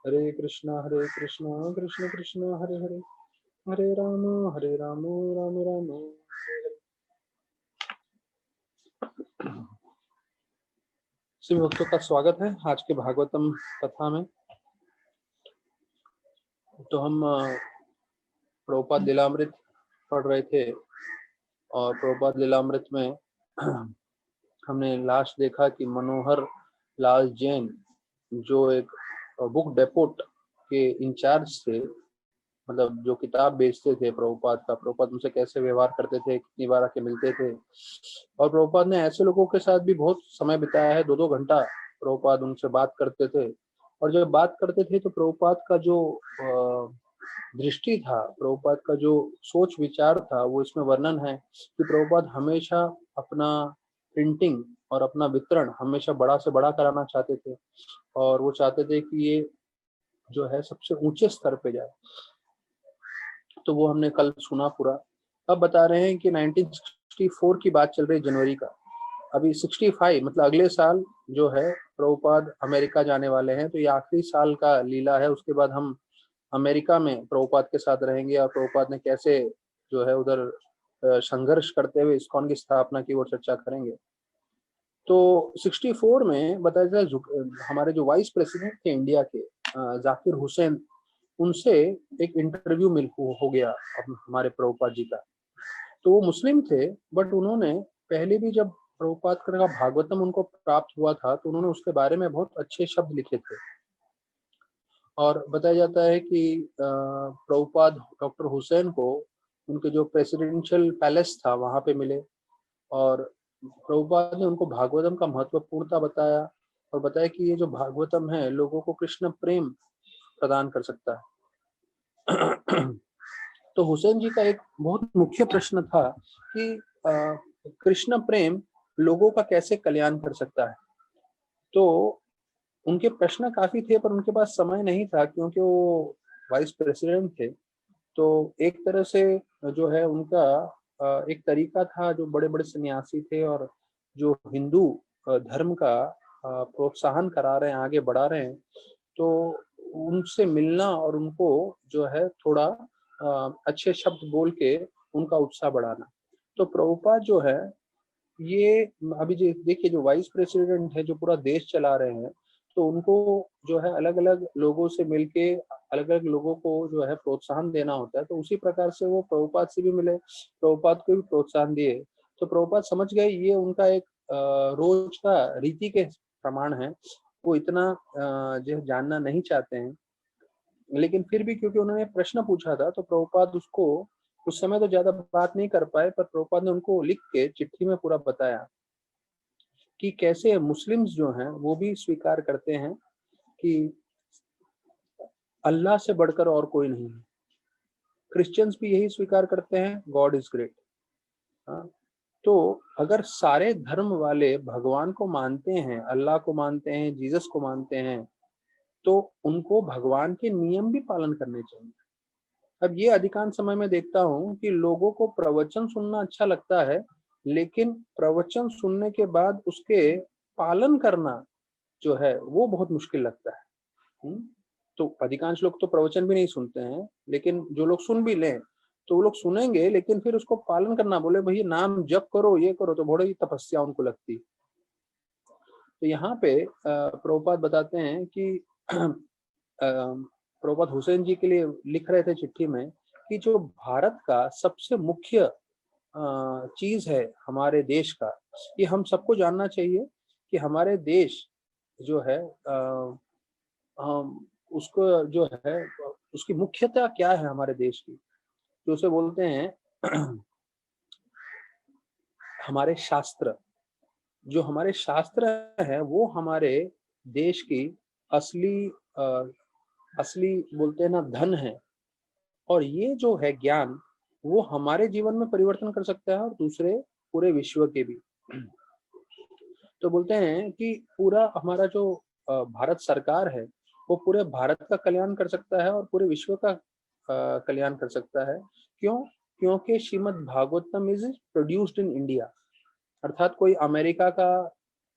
हरे कृष्णा कृष्ण कृष्ण हरे हरे, हरे राम राम राम हरे हरे। सभी भक्तों का स्वागत है आज के भागवतम कथा में। तो हम प्रभुपाद लीलामृत पढ़ रहे थे और प्रभुपाद लीलामृत में हमने लास्ट देखा कि मनोहर लाल जैन जो एक बुक डेपोट के इंचार्ज थे, मतलब जो किताब बेचते थे प्रभुपाद उनसे कैसे व्यवहार करते थे, कितनी बार आके मिलते थे। और प्रभुपाद ने ऐसे लोगों के साथ भी बहुत समय बिताया है, 2-2 घंटा प्रभुपाद उनसे बात करते थे। और जब बात करते थे तो प्रभुपाद का जो दृष्टि था, प्रभुपाद का जो सोच विचार था, वो इसमें वर्णन है कि प्रभुपाद हमेशा अपना प्रिंटिंग और अपना वितरण हमेशा बड़ा से बड़ा कराना चाहते थे और वो चाहते थे कि ये जो है सबसे ऊंचे स्तर पे जाए। तो वो हमने कल सुना पूरा। अब बता रहे हैं कि 1964 की बात चल रही है, जनवरी का। अभी 65 मतलब अगले साल जो है प्रभुपाद अमेरिका जाने वाले हैं, तो ये आखिरी साल का लीला है। उसके बाद हम अमेरिका में प्रभुपाद के साथ रहेंगे और प्रभुपाद ने कैसे जो है उधर संघर्ष करते हुए इस्कॉन की स्थापना की वो चर्चा करेंगे। तो 64 में बताया जाए हमारे जो वाइस प्रेसिडेंट थे इंडिया के जाकिर हुसैन, उनसे एक इंटरव्यू हो गया हमारे प्रभुपाद जी का। तो वो मुस्लिम थे, बट उन्होंने पहले भी जब प्रभुपाद का भागवतम उनको प्राप्त हुआ था तो उन्होंने उसके बारे में बहुत अच्छे शब्द लिखे थे। और बताया जाता है कि प्रभुपाद डॉक्टर हुसैन को उनके जो प्रेसिडेंशियल पैलेस था वहां पे मिले और प्रभुपाद ने उनको भागवतम का महत्वपूर्णता बताया और बताया कि ये जो भागवतम है लोगों को कृष्ण प्रेम प्रदान कर सकता है। तो हुसैन जी का एक बहुत मुख्य प्रश्न था कि कृष्ण प्रेम लोगों का कैसे कल्याण कर सकता है। तो उनके प्रश्न काफी थे पर उनके पास समय नहीं था क्योंकि वो वाइस प्रेसिडेंट थे। तो एक तरह से जो है उनका एक तरीका था, जो बड़े बड़े सन्यासी थे और जो हिंदू धर्म का प्रोत्साहन करा रहे हैं, आगे बढ़ा रहे हैं, तो उनसे मिलना और उनको जो है थोड़ा अच्छे शब्द बोल के उनका उत्साह बढ़ाना। तो प्रभुपाद जो है ये अभी जो देखिए जो वाइस प्रेसिडेंट है जो पूरा देश चला रहे हैं, तो उनको जो है अलग अलग लोगों से मिलके अलग अलग लोगों को जो है प्रोत्साहन देना होता है। तो उसी प्रकार से वो प्रभुपाद से भी मिले, प्रभुपाद को भी प्रोत्साहन दिए। तो प्रभुपाद समझ गए ये उनका एक रोज का रीति के प्रमाण है, वो इतना जो जानना नहीं चाहते हैं। लेकिन फिर भी क्योंकि उन्होंने प्रश्न पूछा था तो प्रभुपाद उसको उस समय तो ज्यादा बात नहीं कर पाए, पर प्रभुपाद ने उनको लिख के चिट्ठी में पूरा बताया कि कैसे मुस्लिम्स जो हैं वो भी स्वीकार करते हैं कि अल्लाह से बढ़कर और कोई नहीं है। क्रिश्चियंस भी यही स्वीकार करते हैं, गॉड इज ग्रेट। हाँ, तो अगर सारे धर्म वाले भगवान को मानते हैं, अल्लाह को मानते हैं, जीसस को मानते हैं, तो उनको भगवान के नियम भी पालन करने चाहिए। अब ये अधिकांश समय में देखता हूँ कि लोगों को प्रवचन सुनना अच्छा लगता है, लेकिन प्रवचन सुनने के बाद उसके पालन करना जो है वो बहुत मुश्किल लगता है। तो अधिकांश लोग तो प्रवचन भी नहीं सुनते हैं, लेकिन जो लोग सुन भी लें तो वो लोग सुनेंगे लेकिन फिर उसको पालन करना, बोले भई नाम जप करो, ये करो, तो बड़ी तपस्या उनको लगती। तो यहाँ पे प्रभुपाद बताते हैं कि प्रभुपाद हुसैन जी के लिए लिख रहे थे चिट्ठी में कि जो भारत का सबसे मुख्य चीज है हमारे देश का, ये हम सबको जानना चाहिए कि हमारे देश जो है उसको जो है उसकी मुख्यता क्या है हमारे देश की, तो उसे बोलते हैं हमारे शास्त्र। जो हमारे शास्त्र है वो हमारे देश की असली असली बोलते हैं ना धन है। और ये जो है ज्ञान वो हमारे जीवन में परिवर्तन कर सकता है और दूसरे पूरे विश्व के भी। तो बोलते हैं कि पूरा हमारा जो भारत सरकार है वो पूरे भारत का कल्याण कर सकता है और पूरे विश्व का कल्याण कर सकता है। क्यों? क्योंकि Shrimad Bhagavatam is produced in India. अर्थात कोई अमेरिका का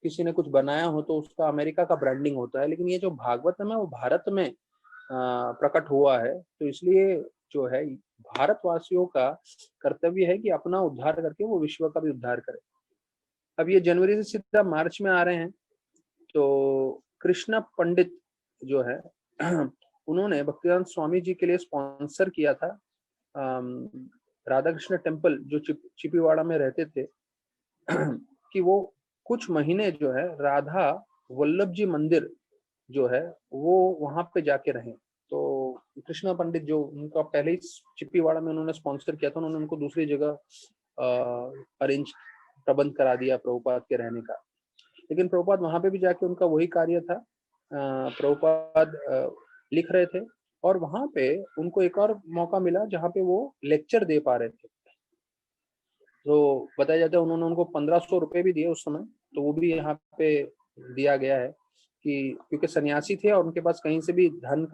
किसी ने कुछ बनाया हो तो उसका अमेरिका का ब्रांडिंग होता है, लेकिन ये जो भागवतम है वो भारत में प्रकट हुआ है। तो इसलिए जो है भारतवासियों का कर्तव्य है कि अपना उद्धार करके वो विश्व का भी उद्धार करे। अब ये जनवरी से सीधा मार्च में आ रहे हैं, तो कृष्णा पंडित जो है उन्होंने भक्तिवेदांत स्वामी जी के लिए स्पॉन्सर किया था राधा कृष्ण टेम्पल जो चिपीवाड़ा में रहते थे कि वो कुछ महीने जो है राधा वल्लभ जी मंदिर जो है वो वहां पे जाके रहे। तो कृष्णा पंडित जो उनका पहले ही चिपीवाड़ा में उन्होंने स्पॉन्सर किया था, उन्होंने उनको दूसरी जगह अरेंज प्रबंध करा दिया प्रभुपाद के रहने का। लेकिन प्रभुपाद वहां पे भी जाके उनका वही कार्य था। प्रभुपाद लिख रहे थे और वहां पे उनको एक और मौका मिला जहाँ पे वो लेक्चर दे पा रहे थे। तो बताया जाता है उन्होंने उनको 1500 रुपए भी दिए उस समय, तो वो भी यहाँ पे दिया गया है कि क्योंकि सन्यासी थे और उनके पास कहीं से भी धन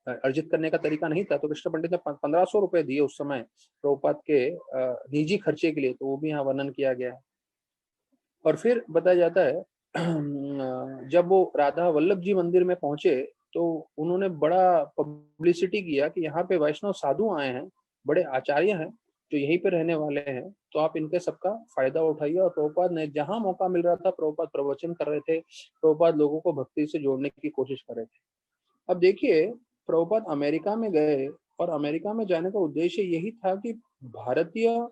अर्जित करने का तरीका नहीं था, तो कृष्ण पंडित ने 1500 रुपए दिए उस समय प्रभुपाद के निजी खर्चे के लिए, तो वो भी यहाँ वर्णन किया गया है। और फिर बताया जाता है जब वो राधा वल्लभ जी मंदिर में पहुंचे तो उन्होंने बड़ा पब्लिसिटी किया कि यहाँ पे वैष्णव साधु आए हैं, बड़े आचार्य हैं जो यहीं पे रहने वाले हैं, तो आप इनके सबका फायदा उठाइए। और प्रभुपाद ने जहां मौका मिल रहा था प्रभुपाद प्रवचन कर रहे थे, प्रभुपाद लोगों को भक्ति से जोड़ने की कोशिश कर रहे थे। अब देखिए प्रभुपाद अमेरिका में गए और अमेरिका में जाने का उद्देश्य यही था कि भारतीय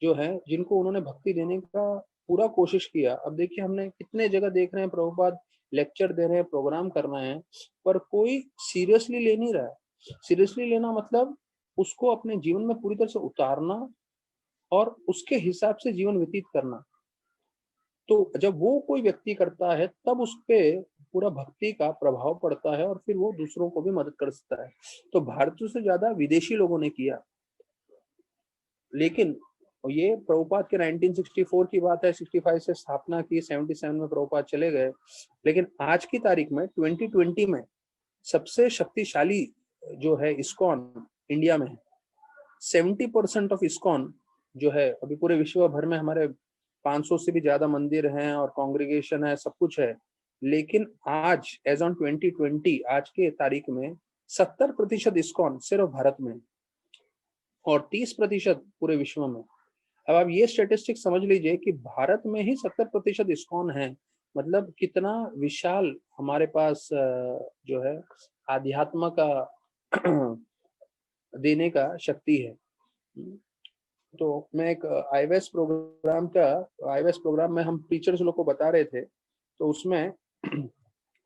जो है जिनको उन्होंने भक्ति देने का पूरा कोशिश किया। अब देखिए हमने कितने जगह देख रहे हैं प्रभुपाद लेक्चर दे रहे हैं, प्रोग्राम कर रहे हैं, पर कोई सीरियसली ले नहीं रहा है। सीरियसली लेना मतलब उसको अपने जीवन में पूरी तरह से उतारना और उसके हिसाब से जीवन व्यतीत करना। तो जब वो कोई व्यक्ति करता है तब उस पे पूरा भक्ति का प्रभाव पड़ता है और फिर वो दूसरों को भी मदद कर सकता है। तो भारतीयों से ज्यादा विदेशी लोगों ने किया। लेकिन ये प्रभुपाद के 1964 की बात है, 65 से स्थापना की, 77 में प्रभुपाद चले गए। लेकिन आज की तारीख में 2020 में सबसे शक्तिशाली जो है इस्कॉन इंडिया में है। 70% ऑफ इस्कॉन जो है अभी पूरे विश्व भर में हमारे 500 से भी ज्यादा मंदिर हैं और कांग्रीगेशन है, सब कुछ है। लेकिन आज एज ऑन 2020 आज के तारीख में 70% इस्कॉन सिर्फ भारत में और 30% पूरे विश्व में। अब आप ये स्टेटिस्टिक समझ लीजिए कि भारत में ही 70% इस्कॉन है, मतलब कितना विशाल हमारे पास जो है आध्यात्म का देने का शक्ति है। तो मैं एक आईवेस प्रोग्राम में हम टीचर्स लोग को बता रहे थे, तो उसमें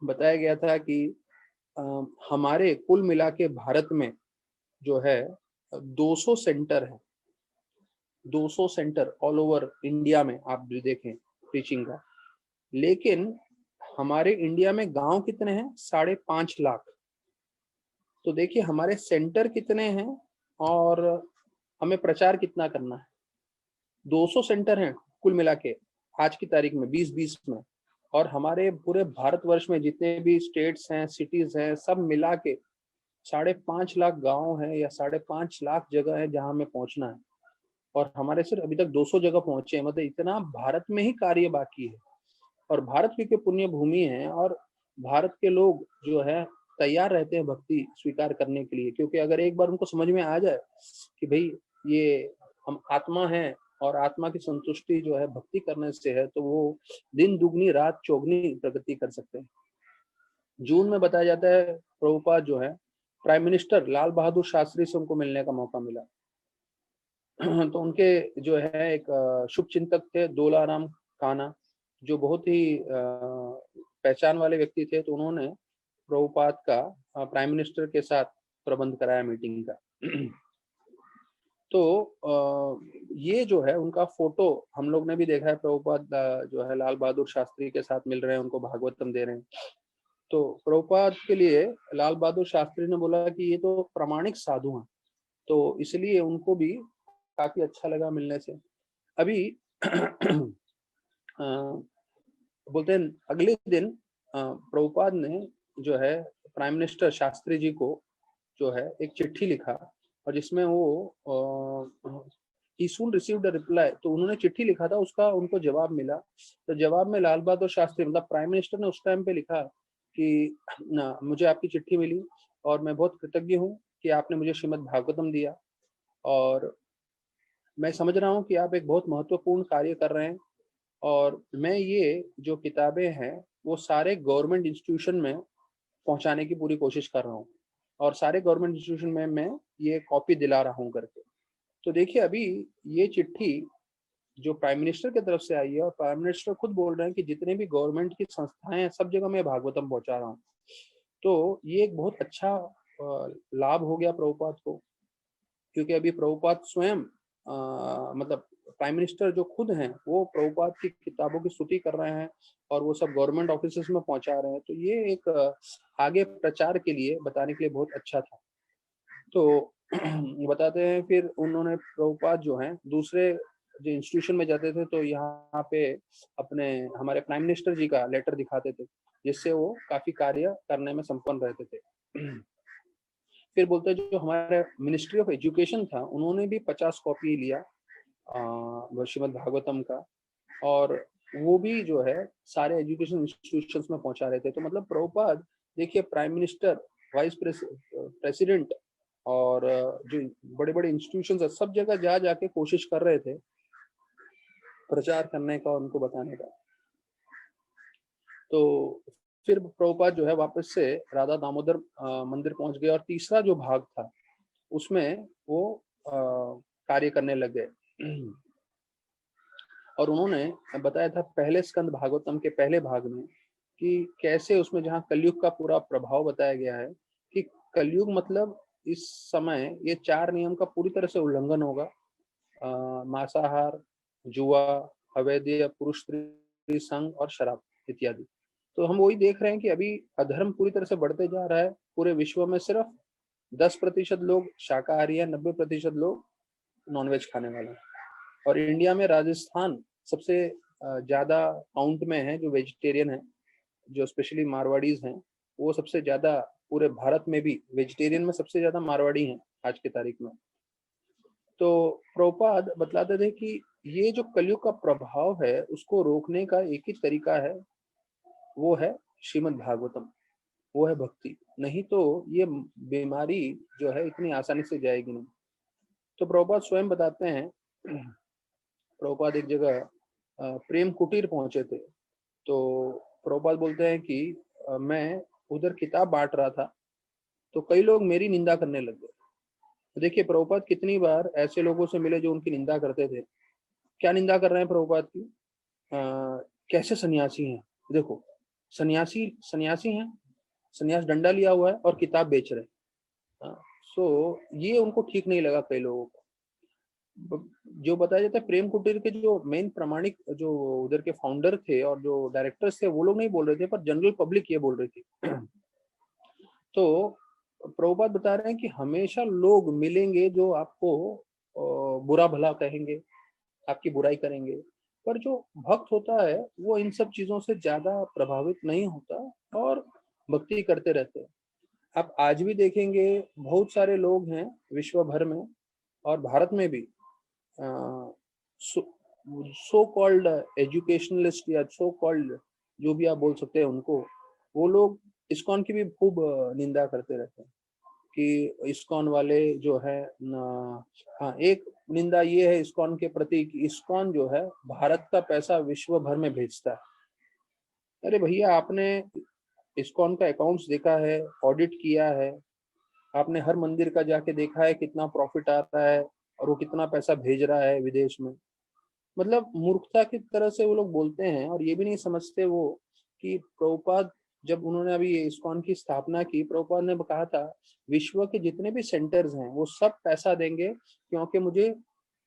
बताया गया था कि हमारे कुल मिला के भारत में जो है 200 सेंटर है, 200 सेंटर ऑल ओवर इंडिया में आप भी देखें टीचिंग का। लेकिन हमारे इंडिया में गांव कितने हैं? 5.5 लाख। तो देखिए हमारे सेंटर कितने हैं और हमें प्रचार कितना करना है। 200 सेंटर हैं कुल मिला के आज की तारीख में 2020 में, और हमारे पूरे भारतवर्ष में जितने भी स्टेट्स हैं, सिटीज हैं, सब मिला के 5.5 लाख गांव है या 5.5 लाख जगह है जहां हमें पहुंचना है। और हमारे सिर्फ अभी तक 200 जगह पहुंचे हैं, मतलब इतना भारत में ही कार्य बाकी है। और भारत क्योंकि पुण्य भूमि है और भारत के लोग जो है तैयार रहते हैं भक्ति स्वीकार करने के लिए, क्योंकि अगर एक बार उनको समझ में आ जाए कि भाई ये हम आत्मा है और आत्मा की संतुष्टि जो है भक्ति करने से है, तो वो दिन दुगनी रात चौगनी प्रगति कर सकते हैं। जून में बताया जाता है प्रभुपाद जो है प्राइम मिनिस्टर लाल बहादुर शास्त्री से उनको मिलने का मौका मिला। तो उनके जो है एक शुभ चिंतक थे दोलाराम काना, जो बहुत ही पहचान वाले व्यक्ति थे, तो उन्होंने प्रभुपाद का प्राइम मिनिस्टर के साथ प्रबंध कराया मीटिंग का। तो ये जो है उनका फोटो हम लोग ने भी देखा है, प्रभुपाद जो है लाल बहादुर शास्त्री के साथ मिल रहे हैं, उनको भागवतम दे रहे हैं। तो प्रभुपाद के लिए लाल बहादुर शास्त्री ने बोला कि ये तो प्रामाणिक साधु हैं, तो इसलिए उनको भी काफी अच्छा लगा मिलने से। अभी बोलते हैं अगले दिन प्रभुपाद ने जो है प्राइम मिनिस्टर शास्त्री जी को जो है एक चिट्ठी लिखा, और जिसमें वो he soon received a reply, तो उन्होंने चिट्ठी लिखा था, उसका उनको जवाब मिला। तो जवाब में लाल बहादुर शास्त्री मतलब प्राइम मिनिस्टर ने उस टाइम पे लिखा कि ना मुझे आपकी चिट्ठी मिली और मैं बहुत कृतज्ञ हूँ कि आपने मुझे श्रीमद् भागवतम दिया, और मैं समझ रहा हूँ कि आप एक बहुत महत्वपूर्ण कार्य कर रहे हैं, और मैं ये जो किताबें हैं वो सारे गवर्नमेंट इंस्टीट्यूशन में पहुंचाने की पूरी कोशिश कर रहा हूँ, और सारे गवर्नमेंट इंस्टीट्यूशन में मैं ये कॉपी दिला रहा हूँ करके। तो देखिए, अभी ये चिट्ठी जो प्राइम मिनिस्टर की तरफ से आई है, और प्राइम मिनिस्टर खुद बोल रहे हैं कि जितने भी गवर्नमेंट की संस्थाएं हैं सब जगह मैं भागवतम पहुंचा रहा हूँ। तो ये एक बहुत अच्छा लाभ हो गया प्रभुपाद को, क्योंकि अभी प्रभुपाद स्वयं मतलब प्राइम मिनिस्टर जो खुद हैं वो प्रभुपाद की किताबों की स्तुति कर रहे हैं, और वो सब गवर्नमेंट ऑफिसेस में पहुंचा रहे हैं। तो ये एक आगे प्रचार के लिए बताने के लिए बहुत अच्छा था। तो बताते हैं, फिर उन्होंने प्रभुपाद जो हैं दूसरे जो इंस्टीट्यूशन में जाते थे तो यहाँ पे अपने हमारे प्राइम मिनिस्टर जी का लेटर दिखाते थे, जिससे वो काफी कार्य करने में संपन्न रहते थे। फिर बोलते हैं जो हमारे मिनिस्ट्री ऑफ एजुकेशन था उन्होंने भी 50 कॉपी लिया श्रीमद् भागवतम का, और वो भी जो है सारे एजुकेशन इंस्टीट्यूशंस में पहुंचा रहे थे। तो मतलब प्रभुपाद, देखिए, प्राइम मिनिस्टर, वाइस प्रेसिडेंट और जो बड़े बड़े इंस्टीट्यूशंस है सब जगह जा जाके कोशिश कर रहे थे प्रचार करने का, उनको बताने का। तो फिर प्रभुपाद जो है वापस से राधा दामोदर मंदिर पहुंच गए, और तीसरा जो भाग था उसमें वो कार्य करने लग गए। और उन्होंने बताया था पहले स्कंद भागवतम के पहले भाग में कि कैसे उसमें जहाँ कलयुग का पूरा प्रभाव बताया गया है कि कलयुग मतलब इस समय ये 4 नियम का पूरी तरह से उल्लंघन होगा, मांसाहार, जुआ, अवैध पुरुष स्त्री संग और शराब इत्यादि। तो हम वही देख रहे हैं कि अभी अधर्म पूरी तरह से बढ़ते जा रहा है। पूरे विश्व में सिर्फ 10% लोग शाकाहारी है, 90% लोग नॉनवेज खाने वाले हैं। और इंडिया में राजस्थान सबसे ज्यादा काउंट में है जो वेजिटेरियन है, जो स्पेशली मारवाड़ीज हैं, वो सबसे ज्यादा पूरे भारत में भी वेजिटेरियन में सबसे ज्यादा मारवाड़ी हैं आज की तारीख में। तो प्रभुपाद बतलाते थे कि ये जो कलयुग का प्रभाव है उसको रोकने का एक ही तरीका है, वो है श्रीमद् भागवतम, वो है भक्ति। नहीं तो ये बीमारी जो है इतनी आसानी से जाएगी नहीं। तो प्रभुपाद स्वयं बताते हैं, प्रभुपाद एक जगह प्रेम कुटीर पहुंचे थे। तो प्रभुपाद बोलते हैं कि मैं उधर किताब बांट रहा था तो कई लोग मेरी निंदा करने लग गए। तो देखिए, प्रभुपाद कितनी बार ऐसे लोगों से मिले जो उनकी निंदा करते थे। क्या निंदा कर रहे हैं प्रभुपाद की? कैसे सन्यासी हैं, देखो, सन्यासी सन्यासी हैं, सन्यास डंडा लिया हुआ है और किताब बेच रहे हैं। सो ये उनको ठीक नहीं लगा कई लोगों को। जो बताया जाता है, प्रेम कुटीर के जो मेन प्रामाणिक जो उधर के फाउंडर थे और जो डायरेक्टर्स थे वो लोग नहीं बोल रहे थे, पर जनरल पब्लिक ये बोल रही थी। तो प्रभुपाद बता रहे हैं कि हमेशा लोग मिलेंगे जो आपको बुरा भला कहेंगे, आपकी बुराई करेंगे, पर जो भक्त होता है वो इन सब चीजों से ज्यादा प्रभावित नहीं होता और भक्ति करते रहते हैं। आप आज भी देखेंगे बहुत सारे लोग हैं विश्व भर में और भारत में भी, सो कॉल्ड एजुकेशनलिस्ट या सो कॉल्ड जो भी आप बोल सकते हैं उनको, वो लोग इस्कॉन की भी खूब निंदा करते रहते हैं कि इस्कॉन वाले जो है हाँ, एक निंदा ये है इस्कॉन के प्रति कि इस्कॉन जो है भारत का पैसा विश्व भर में भेजता है। अरे भैया, आपने इस्कॉन का अकाउंट्स देखा है, ऑडिट किया है, आपने हर मंदिर का जाके देखा है कितना प्रॉफिट आ रहा है और वो कितना पैसा भेज रहा है विदेश में। मतलब मूर्खता की तरह से वो लोग बोलते हैं और ये भी नहीं समझते वो कि प्रभुपाद, जब उन्होंने अभी इस्कॉन की स्थापना की, प्रभुपाद ने कहा था विश्व के जितने भी सेंटर्स हैं वो सब पैसा देंगे, क्योंकि मुझे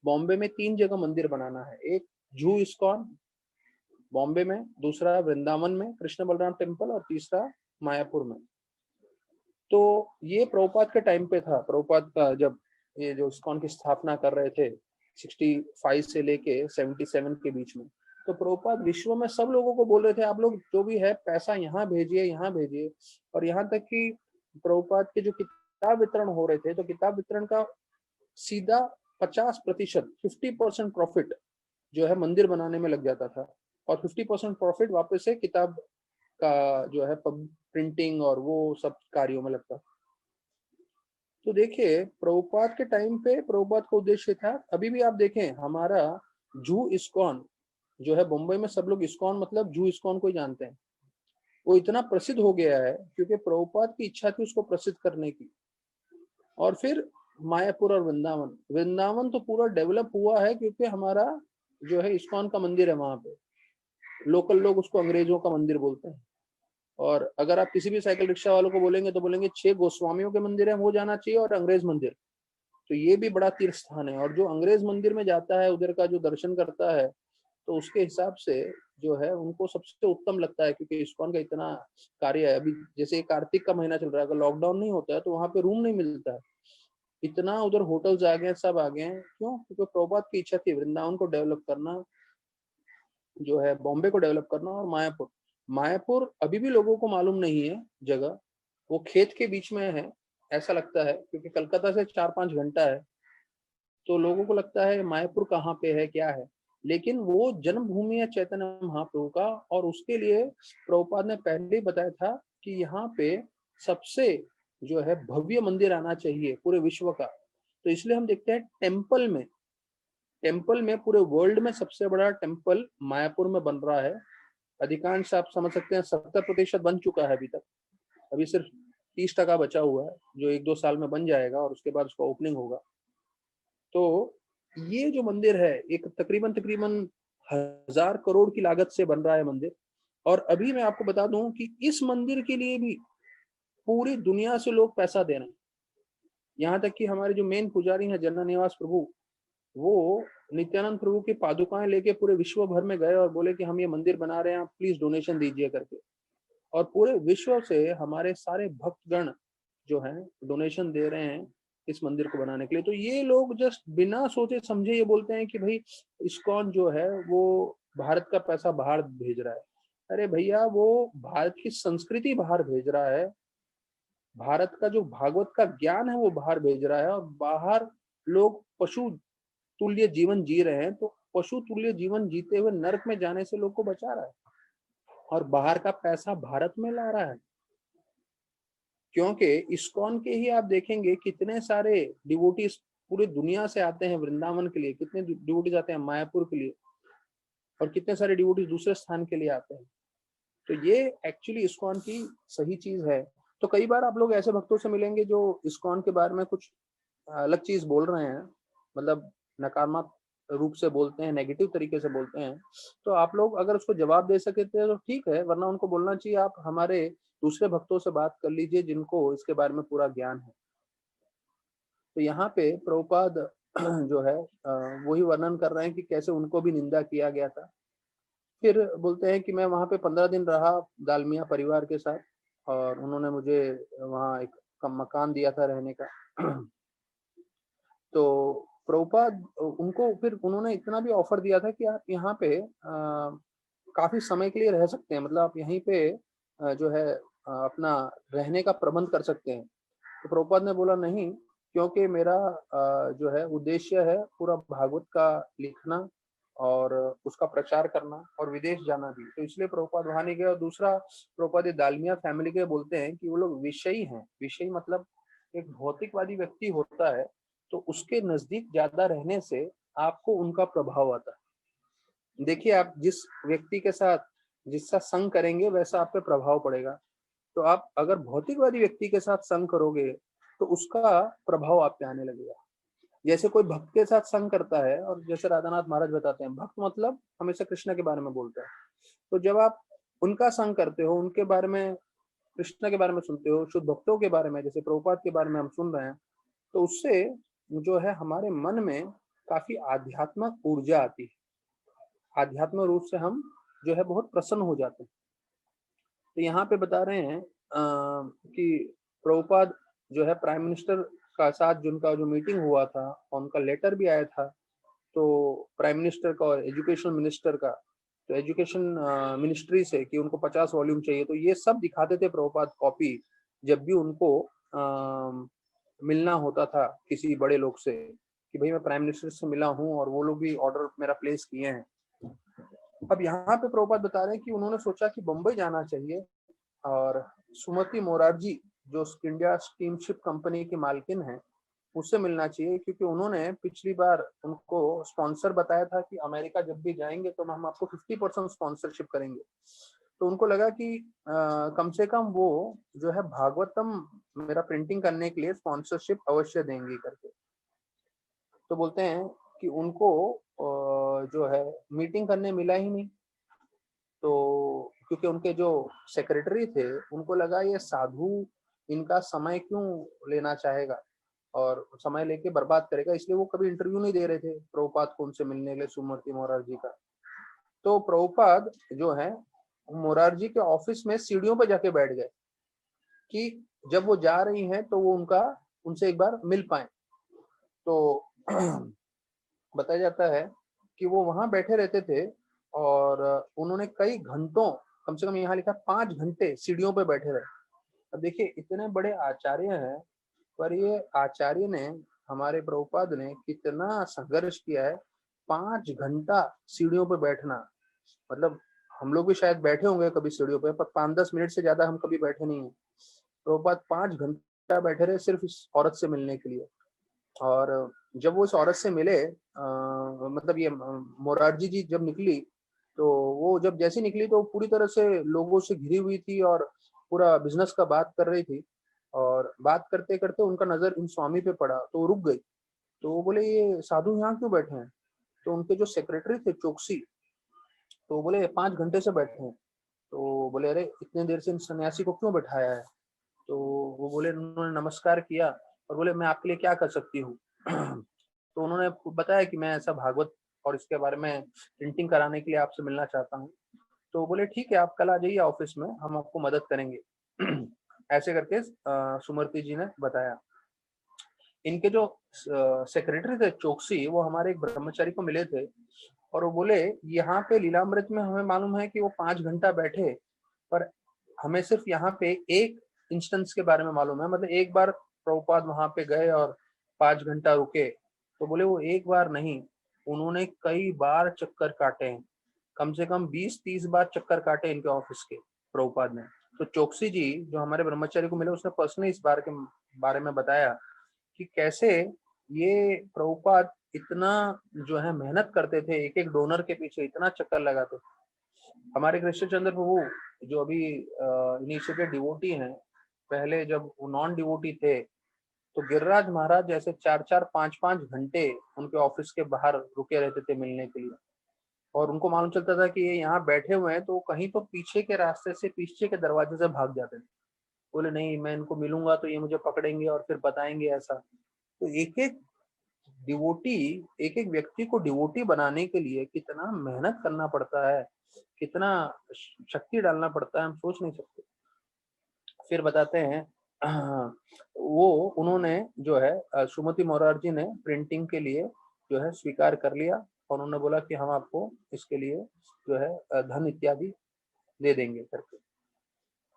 बॉम्बे में 3 जगह मंदिर बनाना है। एक जू इस्कॉन बॉम्बे में, दूसरा वृंदावन में कृष्ण बलराम टेम्पल, और तीसरा मायापुर में। तो ये प्रभुपाद के टाइम पे था, प्रभुपाद का जब ये जो इस्कॉन की स्थापना कर रहे थे 65 से लेके 77 के बीच में। तो प्रभुपाद विश्व में सब लोगों को बोल रहे थे आप लोग जो भी है पैसा यहाँ भेजिए, यहाँ भेजिए। और यहाँ तक कि प्रभुपाद के जो किताब वितरण हो रहे थे तो किताब वितरण का सीधा 50%, 50% प्रॉफिट जो है मंदिर बनाने में लग जाता था, और 50% प्रॉफिट वापस से किताब का जो है प्रिंटिंग और वो सब कार्यों में लगता। तो देखिए प्रभुपाद के टाइम पे प्रभुपाद का उद्देश्य था, अभी भी आप देखें हमारा जू इस्कॉन जो है बम्बई में, सब लोग इस्कॉन मतलब जू इस्कॉन को ही जानते हैं। वो इतना प्रसिद्ध हो गया है क्योंकि प्रभुपाद की इच्छा थी उसको प्रसिद्ध करने की। और फिर मायापुर और वृंदावन, वृंदावन तो पूरा डेवलप हुआ है क्योंकि हमारा जो है इस्कॉन का मंदिर है वहां पे। लोकल लोग उसको अंग्रेजों का मंदिर बोलते हैं। और अगर आप किसी भी साइकिल रिक्शा वालों को बोलेंगे तो बोलेंगे 6 गोस्वामियों के मंदिर है वो जाना चाहिए और अंग्रेज मंदिर। तो ये भी बड़ा तीर्थ स्थान है। और जो अंग्रेज मंदिर में जाता है उधर का जो दर्शन करता है तो उसके हिसाब से जो है उनको सबसे उत्तम लगता है, क्योंकि इस्कॉन का इतना कार्य है। अभी जैसे कार्तिक का महीना चल रहा है, अगर लॉकडाउन नहीं होता है तो वहां पे रूम नहीं मिलता है। इतना उधर होटल्स आ गए हैं, सब आ गए हैं। क्यों? क्योंकि प्रभुपाद की इच्छा थी वृंदावन को डेवलप करना, जो है बॉम्बे को डेवलप करना। और मायापुर, मायापुर अभी भी लोगों को मालूम नहीं है जगह, वो खेत के बीच में है ऐसा लगता है, क्योंकि कलकत्ता से 4-5 घंटा है। तो लोगों को लगता है मायापुर कहाँ पे है, क्या है, लेकिन वो जन्मभूमि है चैतन्य महाप्रभु का। और उसके लिए प्रभुपाद ने पहले ही बताया था कि यहाँ पे सबसे जो है भव्य मंदिर आना चाहिए पूरे विश्व का। तो इसलिए हम देखते हैं टेम्पल में पूरे वर्ल्ड में सबसे बड़ा टेम्पल मायापुर में बन रहा है। अधिकांश आप समझ सकते हैं 70% बन चुका है अभी तक। अभी सिर्फ 30% बचा हुआ है जो 1-2 साल में बन जाएगा और उसके बाद उसका ओपनिंग होगा। तो ये जो मंदिर है एक तकरीबन 1000 करोड़ की लागत से बन रहा है मंदिर। और अभी मैं आपको बता दूं कि इस मंदिर के लिए भी पूरी दुनिया से लोग पैसा दे रहे हैं। यहाँ तक कि हमारे जो मेन पुजारी हैं जन्ना निवास प्रभु, वो नित्यानंद प्रभु की पादुकाएं लेके पूरे विश्व भर में गए और बोले कि हम ये मंदिर बना रहे हैं, आप प्लीज डोनेशन दीजिए करके। और पूरे विश्व से हमारे सारे भक्तगण जो हैं डोनेशन दे रहे हैं इस मंदिर को बनाने के लिए। तो ये लोग जस्ट बिना सोचे समझे ये बोलते हैं कि भाई इस्कॉन जो है वो भारत का पैसा बाहर भेज रहा है। अरे भैया वो भारत की संस्कृति बाहर भेज रहा है, भारत का जो भागवत का ज्ञान है वो बाहर भेज रहा है। और बाहर लोग पशु तुल्य जीवन जी रहे हैं, तो पशु तुल्य जीवन जीते हुए नरक में जाने से लोग को बचा रहा है और बाहर का पैसा भारत में ला रहा है। क्योंकि इस्कॉन के ही आप देखेंगे कितने सारे डिवोटीज पूरी दुनिया से आते हैं वृंदावन के लिए, कितने डिवोटीज आते हैं मायापुर के लिए, और कितने सारे डिवोटीज दूसरे स्थान के लिए आते हैं। तो ये एक्चुअली इस्कॉन की सही चीज है। तो कई बार आप लोग ऐसे भक्तों से मिलेंगे जो इस्कॉन के बारे में कुछ अलग चीज बोल रहे हैं, मतलब नकारात्मक रूप से बोलते हैं, नेगेटिव तरीके से बोलते हैं। तो आप लोग अगर उसको जवाब दे सकते थे तो ठीक है, वरना उनको बोलना चाहिए आप हमारे दूसरे भक्तों से बात कर लीजिए जिनको इसके बारे में पूरा ज्ञान है। तो यहाँ पे प्रभुपाद जो है वही वर्णन कर रहे हैं कि कैसे उनको भी निंदा किया गया था। फिर बोलते हैं कि मैं वहाँ पे 15 दिन रहा दालमिया परिवार के साथ, और उन्होंने मुझे वहाँ एक मकान दिया था रहने का। तो प्रभुपाद उनको फिर उन्होंने इतना भी ऑफर दिया था कि आप यहाँ पे काफी समय के लिए रह सकते हैं, मतलब आप यहीं पे जो है अपना रहने का प्रबंध कर सकते हैं। तो प्रभुपाद ने बोला नहीं, क्योंकि मेरा जो है उद्देश्य है पूरा भागवत का लिखना और उसका प्रचार करना और विदेश जाना भी। तो इसलिए प्रभुपाद वहां नहीं गए। और दूसरा, प्रभुपाद दालमिया फैमिली के बोलते हैं कि वो लोग विषयी हैं। विषयी मतलब एक भौतिकवादी व्यक्ति होता है तो उसके नजदीक ज्यादा रहने से आपको उनका प्रभाव आता है। देखिए आप जिस व्यक्ति के साथ जिसका संग करेंगे वैसा आप पे प्रभाव पड़ेगा। तो आप अगर भौतिकवादी व्यक्ति के साथ संग करोगे तो उसका प्रभाव आप पे आने लगेगा। जैसे कोई भक्त के साथ संग करता है, और जैसे राधानाथ महाराज बताते हैं भक्त मतलब हमेशा कृष्ण के बारे में बोलता है। तो जब आप उनका संग करते हो, उनके बारे में कृष्ण के बारे में सुनते हो, शुद्ध भक्तों के बारे में जैसे प्रभुपाद के बारे में हम सुन रहे हैं, तो उससे जो है हमारे मन में काफी आध्यात्मिक ऊर्जा आती है। आध्यात्मिक रूप से हम जो है बहुत प्रसन्न हो जाते हैं। तो यहाँ पे बता रहे हैं कि प्रभुपाद जो है प्राइम मिनिस्टर का साथ जिनका जो मीटिंग हुआ था उनका लेटर भी आया था। तो प्राइम मिनिस्टर का और एजुकेशन मिनिस्टर का, तो एजुकेशन मिनिस्ट्री से कि उनको 50 वॉल्यूम चाहिए। तो ये सब दिखाते थे प्रभुपाद कॉपी जब भी उनको मिलना होता था किसी बड़े लोग से, कि भाई मैं प्राइम मिनिस्टर से मिला हूँ और वो लोग भी ऑर्डर मेरा प्लेस किए हैं। अब यहाँ पे प्रभुपाद बता रहे हैं कि उन्होंने सोचा कि बम्बई जाना चाहिए और सुमति मोरारजी जो इंडिया स्टीमशिप कंपनी की मालकिन है उससे मिलना चाहिए, क्योंकि उन्होंने पिछली बार उनको स्पॉन्सर बताया था कि अमेरिका जब भी जाएंगे तो हम आपको 50% स्पॉन्सरशिप करेंगे। तो उनको लगा कि कम से कम वो जो है भागवतम मेरा प्रिंटिंग करने के लिए स्पॉन्सरशिप अवश्य देंगे करके। तो बोलते हैं कि उनको जो है मीटिंग करने मिला ही नहीं। तो क्योंकि उनके जो सेक्रेटरी थे उनको लगा ये साधु इनका समय क्यों लेना चाहेगा और समय लेके बर्बाद करेगा, इसलिए वो कभी इंटरव्यू नहीं दे रहे थे प्रभुपाद को उनसे मिलने के लिए, सुमूर्ति मोरारजी का। तो प्रभुपाद जो है मोरारजी के ऑफिस में सीढ़ियों पर जाके बैठ गए कि जब वो जा रही हैं तो वो उनसे एक बार मिल पाए। तो बताया जाता है कि वो वहां बैठे रहते थे और उन्होंने कई घंटों, कम से कम यहाँ लिखा 5 घंटे सीढ़ियों पे बैठे रहे। अब देखिए इतने बड़े आचार्य हैं, पर ये आचार्य ने, हमारे प्रभुपाद ने कितना संघर्ष किया है। 5 घंटा सीढ़ियों पे बैठना, मतलब हम लोग भी शायद बैठे होंगे कभी सीढ़ियों पे, पर 5-10 मिनट से ज्यादा हम कभी बैठे नहीं है। प्रभुपाद 5 घंटा बैठे रहे सिर्फ इस औरत से मिलने के लिए। और जब वो इस औरत से मिले, मतलब ये मोरारजी जी जब निकली, तो वो जब जैसी निकली तो पूरी तरह से लोगों से घिरी हुई थी और पूरा बिजनेस का बात कर रही थी। और बात करते करते उनका नजर इन स्वामी पे पड़ा तो वो रुक गई। तो वो बोले ये साधु यहाँ क्यों बैठे हैं? तो उनके जो सेक्रेटरी थे चौकसी, तो बोले 5 घंटे से बैठे हैं। तो बोले अरे इतने देर से इन सन्यासी को क्यों बैठाया है? तो वो बोले, उन्होंने नमस्कार किया और बोले मैं आपके लिए क्या कर सकती हूँ? तो उन्होंने बताया कि मैं ऐसा भागवत और इसके बारे में प्रिंटिंग कराने के लिए आपसे मिलना चाहता हूँ। तो बोले ठीक है, आप कल आ जाइए ऑफिस में, हम आपको मदद करेंगे। ऐसे करके सुमति जी ने बताया। इनके जो सेक्रेटरी थे चौकसी, वो हमारे एक ब्रह्मचारी को मिले थे और वो बोले यहाँ पे लीलामृत में हमें मालूम है कि वो 5 घंटा बैठे, पर हमें सिर्फ यहाँ पे एक इंस्टेंस के बारे में मालूम है, मतलब एक बार प्रभुपाद वहां पे गए और 5 घंटा रुके। तो बोले वो एक बार नहीं, उन्होंने कई बार चक्कर काटे हैं, कम से कम 20-30 बार चक्कर काटे इनके ऑफिस के प्रभुपाद ने। तो चौकसी जी जो हमारे ब्रह्मचारी को मिले, उसने पर्सनली इस बार के बारे में बताया कि कैसे ये प्रभुपाद इतना जो है मेहनत करते थे, एक एक डोनर के पीछे इतना चक्कर लगाते थे। हमारे कृष्ण चंद्र प्रभु जो अभी इनिशिएटेड डिवोटी हैं, पहले जब वो नॉन डिवोटी थे तो गिरिराज महाराज जैसे 4-4 5-5 घंटे उनके ऑफिस के बाहर रुके रहते थे मिलने के लिए। और उनको मालूम चलता था कि ये यहाँ बैठे हुए हैं तो कहीं तो पीछे के रास्ते से, पीछे के दरवाजे से भाग जाते थे। बोले नहीं, मैं इनको मिलूंगा तो ये मुझे पकड़ेंगे और फिर बताएंगे ऐसा। तो एक एक डिवोटी, एक एक व्यक्ति को डिवोटी बनाने के लिए कितना मेहनत करना पड़ता है, कितना शक्ति डालना पड़ता है, हम सोच नहीं सकते। फिर बताते हैं वो उन्होंने जो है सुमति मोरारजी ने प्रिंटिंग के लिए जो है स्वीकार कर लिया और उन्होंने बोला कि हम आपको इसके लिए जो है धन इत्यादि दे देंगे करके।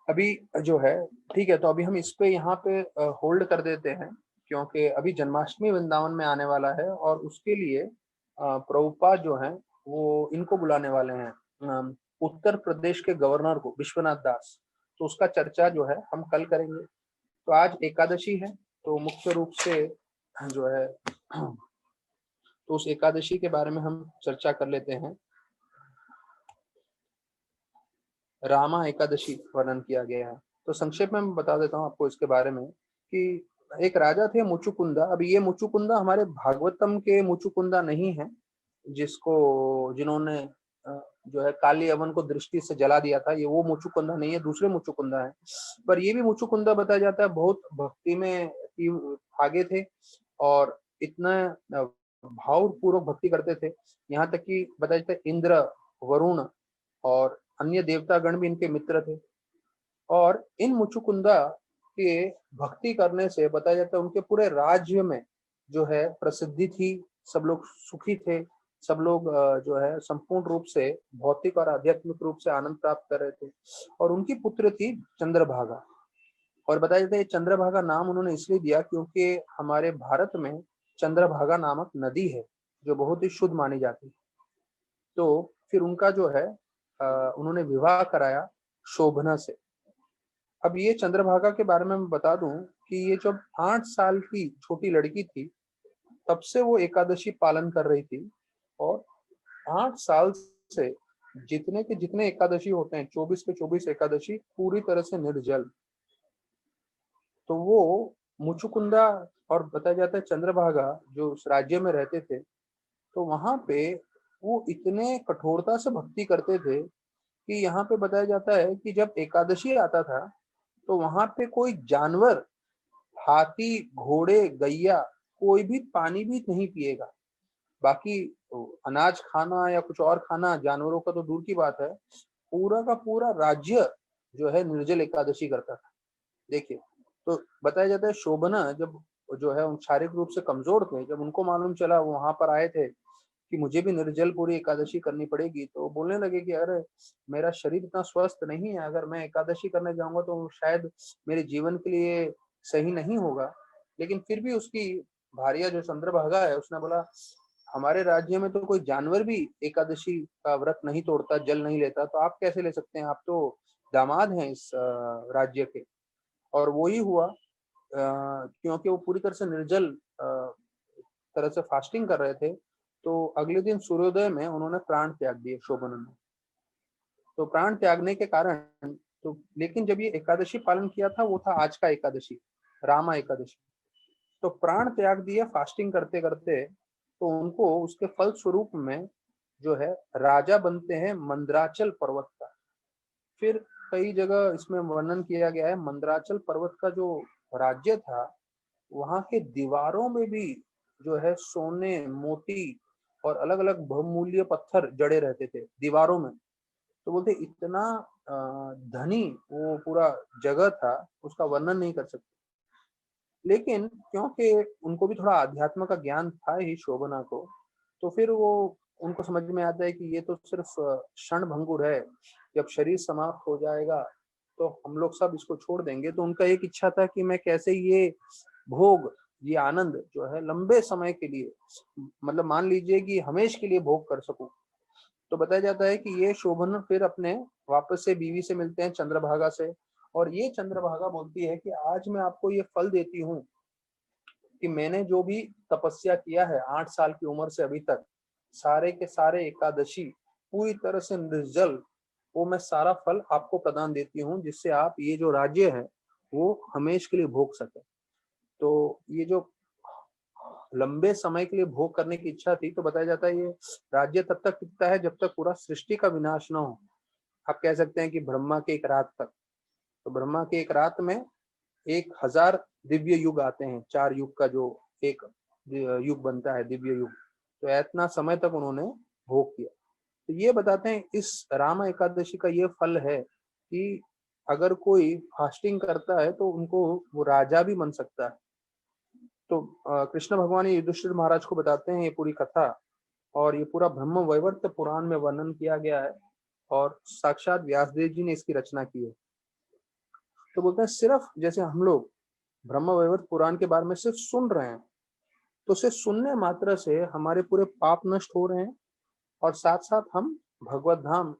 अभी जो है ठीक है, तो अभी हम इस पे यहाँ पे होल्ड कर देते हैं, क्योंकि अभी जन्माष्टमी वृंदावन में आने वाला है और उसके लिए प्रभुपाद जो है वो इनको बुलाने वाले हैं, उत्तर प्रदेश के गवर्नर को, विश्वनाथ दास। तो उसका चर्चा जो है हम कल करेंगे। तो आज एकादशी है, तो मुख्य रूप से जो है तो उस एकादशी के बारे में हम चर्चा कर लेते हैं। रामा एकादशी वर्णन किया गया है। तो संक्षेप में मैं बता देता हूँ आपको इसके बारे में कि एक राजा थे मुचुकुंदा। अब ये मुचुकुंदा हमारे भागवतम के मुचुकुंदा नहीं है, जिन्होंने जो है काली अवन को दृष्टि से जला दिया था, ये वो मुचुकुंदा नहीं है, दूसरे मुचुकुंदा है। पर ये भी मुचुकुंदा बताया जाता है बहुत भक्ति में आगे थे और इतना भावपूर्वक भक्ति करते थे, यहाँ तक कि बताया जाता है इंद्र, वरुण और अन्य देवतागण भी इनके मित्र थे। और इन मुचुकुंदा के भक्ति करने से बताया जाता है उनके पूरे राज्य में जो है प्रसिद्धि थी, सब लोग सुखी थे, सब लोग जो है संपूर्ण रूप से भौतिक और आध्यात्मिक रूप से आनंद प्राप्त कर रहे थे। और उनकी पुत्र थी चंद्रभागा। और बताया जाता है चंद्रभागा नाम उन्होंने इसलिए दिया क्योंकि हमारे भारत में चंद्रभागा नामक नदी है जो बहुत ही शुद्ध मानी जाती है। तो फिर उनका जो है उन्होंने विवाह कराया शोभना से। अब ये चंद्रभागा के बारे में मैं बता दूं कि ये जब 8 साल की छोटी लड़की थी तब से वो एकादशी पालन कर रही थी, और 8 साल से जितने के जितने एकादशी होते हैं 24 के 24 एकादशी पूरी तरह से निर्जल। तो वो मुचुकुंदा और बताया जाता है चंद्रभागा जो उस राज्य में रहते थे, तो वहां पे वो इतने कठोरता से भक्ति करते थे कि यहाँ पे बताया जाता है कि जब एकादशी आता था तो वहां पे कोई जानवर, हाथी, घोड़े, गैया, कोई भी पानी भी नहीं पिएगा। बाकी अनाज खाना या कुछ और खाना जानवरों का तो दूर की बात है, पूरा का पूरा राज्य जो है निर्जल एकादशी करता था। देखिए, तो बताया जाता है शोभना जब जो है शारीरिक रूप से कमजोर थे, जब उनको मालूम चला, वो वहां पर आए थे कि मुझे भी निर्जल पूरी एकादशी करनी पड़ेगी, तो बोलने लगे कि अरे मेरा शरीर इतना स्वस्थ नहीं है, अगर मैं एकादशी करने जाऊंगा तो शायद मेरे जीवन के लिए सही नहीं होगा। लेकिन फिर भी उसकी भार्या जो चंद्रभागा है उसने बोला हमारे राज्य में तो कोई जानवर भी एकादशी का व्रत नहीं तोड़ता, जल नहीं लेता, तो आप कैसे ले सकते हैं, आप तो दामाद हैं इस राज्य के। और वो ही हुआ, क्योंकि वो पूरी तरह से निर्जल तरह से फास्टिंग कर रहे थे, तो अगले दिन सूर्योदय में उन्होंने प्राण त्याग दिए शोभन ने। तो प्राण त्यागने के कारण, तो लेकिन जब ये एकादशी पालन किया था वो था आज का एकादशी, रामा एकादशी। तो प्राण त्याग दिए फास्टिंग करते करते, तो उनको उसके फल स्वरूप में जो है राजा बनते हैं मंदराचल पर्वत का। फिर कई जगह इसमें वर्णन किया गया है मंदराचल पर्वत का जो राज्य था, वहां के दीवारों में भी जो है सोने, मोती और अलग अलग बहुमूल्य पत्थर जड़े रहते थे दीवारों में। तो बोलते इतना धनी वो पूरा जगह था, उसका वर्णन नहीं कर सकते। लेकिन क्योंकि उनको भी थोड़ा अध्यात्म का ज्ञान था ही शोभना को, तो फिर वो उनको समझ में आता है कि ये तो सिर्फ क्षण भंगुर है, जब शरीर समाप्त हो जाएगा तो हम लोग सब इसको छोड़ देंगे। तो उनका एक इच्छा था कि मैं कैसे ये भोग, ये आनंद जो है लंबे समय के लिए, मतलब मान लीजिए कि हमेश के लिए भोग कर सकूं। तो बताया जाता है कि ये शोभन फिर अपने वापस से बीवी से मिलते हैं चंद्रभागा से, और ये चंद्रभागा बोलती है कि आज मैं आपको ये फल देती हूँ कि मैंने जो भी तपस्या किया है 8 साल की उम्र से अभी तक, सारे के सारे एकादशी पूरी तरह से निर्जल, वो मैं सारा फल आपको प्रदान देती हूँ, जिससे आप ये जो राज्य है वो हमेश के लिए भोग सके। तो ये जो लंबे समय के लिए भोग करने की इच्छा थी, तो बताया जाता है ये राज्य तब तक टिकता है जब तक पूरा सृष्टि का विनाश न हो। आप कह सकते हैं कि ब्रह्मा के एक रात तक। तो ब्रह्मा के एक रात में 1000 दिव्य युग आते हैं, 4 युग का जो एक युग बनता है, दिव्य युग। तो इतना समय तक उन्होंने भोग किया। तो ये बताते हैं इस रामा एकादशी का ये फल है कि अगर कोई फास्टिंग करता है तो उनको वो राजा भी बन सकता है। तो कृष्ण भगवान युधिष्ठिर महाराज को बताते हैं ये पूरी कथा, और ये पूरा ब्रह्म वैवर्त पुराण में वर्णन किया गया है, और साक्षात व्यासदेव जी ने इसकी रचना की है। तो बोलते हैं सिर्फ जैसे हम लोग ब्रह्म वैवर्त पुराण के बारे में सिर्फ सुन रहे हैं, तो सिर्फ सुनने मात्र से हमारे पूरे पाप नष्ट हो रहे हैं, और साथ साथ हम भगवत धाम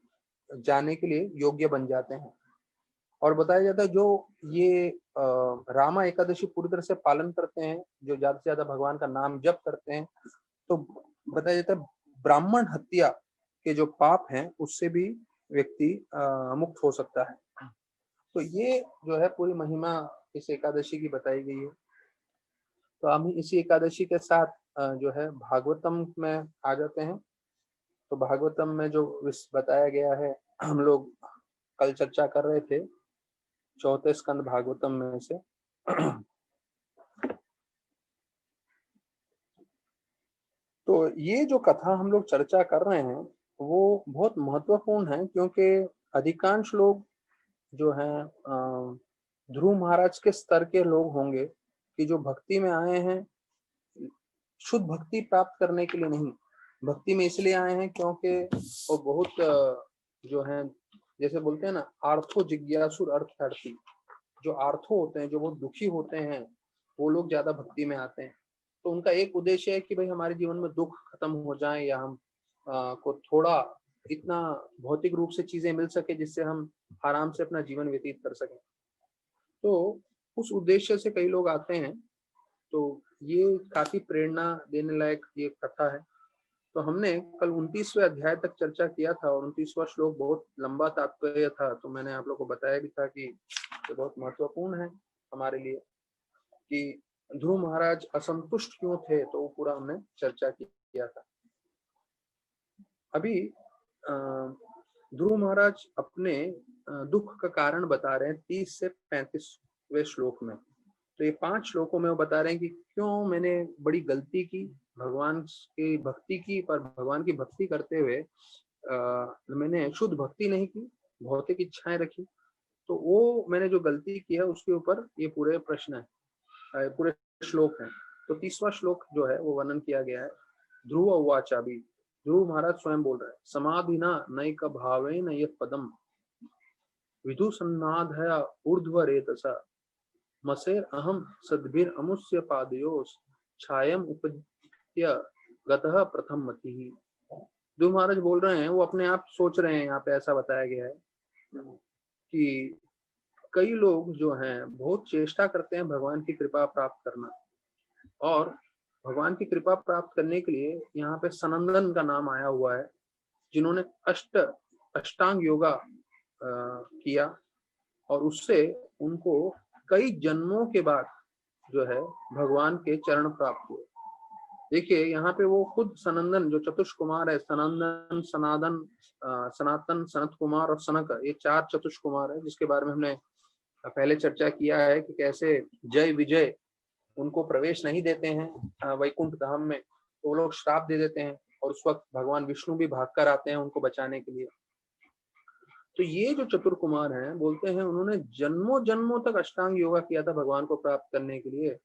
जाने के लिए योग्य बन जाते हैं। और बताया जाता है जो ये रामा एकादशी पूरी तरह से पालन करते हैं, जो ज्यादा से ज्यादा भगवान का नाम जप करते हैं, तो बताया जाता है ब्राह्मण हत्या के जो पाप हैं उससे भी व्यक्ति मुक्त हो सकता है। तो ये जो है पूरी महिमा इस एकादशी की बताई गई है। तो हम इसी एकादशी के साथ जो है भागवतम में आ जाते हैं। तो भागवतम में जो बताया गया है, हम लोग कल चर्चा कर रहे थे चौथे स्कंद भागवतम में से। तो ये जो कथा हम लोग चर्चा कर रहे हैं वो बहुत महत्वपूर्ण है, क्योंकि अधिकांश लोग जो हैं ध्रुव महाराज के स्तर के लोग होंगे कि जो भक्ति में आए हैं शुद्ध भक्ति प्राप्त करने के लिए नहीं, भक्ति में इसलिए आए हैं क्योंकि वो बहुत जो है, जैसे बोलते हैं ना, आर्थो जिज्ञासुर अर्थार्थी, जो आर्थो होते हैं, जो बहुत दुखी होते हैं, वो लोग ज्यादा भक्ति में आते हैं। तो उनका एक उद्देश्य है कि भाई हमारे जीवन में दुख खत्म हो जाए, या हम को थोड़ा इतना भौतिक रूप से चीजें मिल सके जिससे हम आराम से अपना जीवन व्यतीत कर सकें। तो उस उद्देश्य से कई लोग आते हैं। तो ये काफी प्रेरणा देने लायक ये कथा है। तो हमने कल 29वें अध्याय तक चर्चा किया था और 29वां श्लोक बहुत लंबा तात्पर्य था। तो मैंने आप लोग को बताया भी था कि ये बहुत महत्वपूर्ण है हमारे लिए कि ध्रुव महाराज असंतुष्ट क्यों थे, तो वो पूरा हमने चर्चा किया था। अभी ध्रुव महाराज अपने दुख का कारण बता रहे हैं 30 से 35वें श्लोक में। तो ये 5 श्लोकों में वो बता रहे हैं कि क्यों मैंने बड़ी गलती की, भगवान की भक्ति की, पर भगवान की भक्ति करते हुए मैंने शुद्ध भक्ति नहीं की, भौतिक इच्छाएं रखी। तो वो मैंने जो गलती की है उसके ऊपर ये पूरे प्रश्न है, पूरे श्लोक है। तो 30वां श्लोक जो है वो वर्णन किया गया है। ध्रुव उवाच भी, ध्रुव महाराज स्वयं बोल रहे हैं, समाधिना नैक भावेन यत् पदम विदु सन्नाधया ऊर्ध्व रेतसा मसेर अहम सद्भिर अमुष्य पादयोस छायम उपद्य गतः प्रथम मति। ध्रुव महाराज बोल रहे हैं, वो अपने आप सोच रहे हैं, यहाँ पे ऐसा बताया गया है कि कई लोग जो हैं बहुत चेष्टा करते हैं भगवान की कृपा प्राप्त करना, और भगवान की कृपा प्राप्त करने के लिए यहाँ पे सनंदन का नाम आया हुआ है, जिन्होंने अष्टांग योगा किया और उससे उनको कई जन्मों के बाद जो है भगवान के चरण प्राप्त हुए। देखिए यहाँ पे वो खुद सनंदन जो चतुष कुमार है, सनंदन, सनातन, सनातन, सनत कुमार और सनक, ये 4 चतुष कुमार है जिसके बारे में हमने पहले चर्चा किया है कि कैसे जय विजय उनको प्रवेश नहीं देते हैं वैकुंठ धाम में, तो वो लोग श्राप दे देते हैं और उस वक्त भगवान विष्णु भी भागकर आते हैं उनको बचाने के लिए। तो ये जो चतुर कुमार हैं बोलते हैं उन्होंने जन्मों जन्मों तक अष्टांग योगा किया था भगवान को प्राप्त करने के लिए,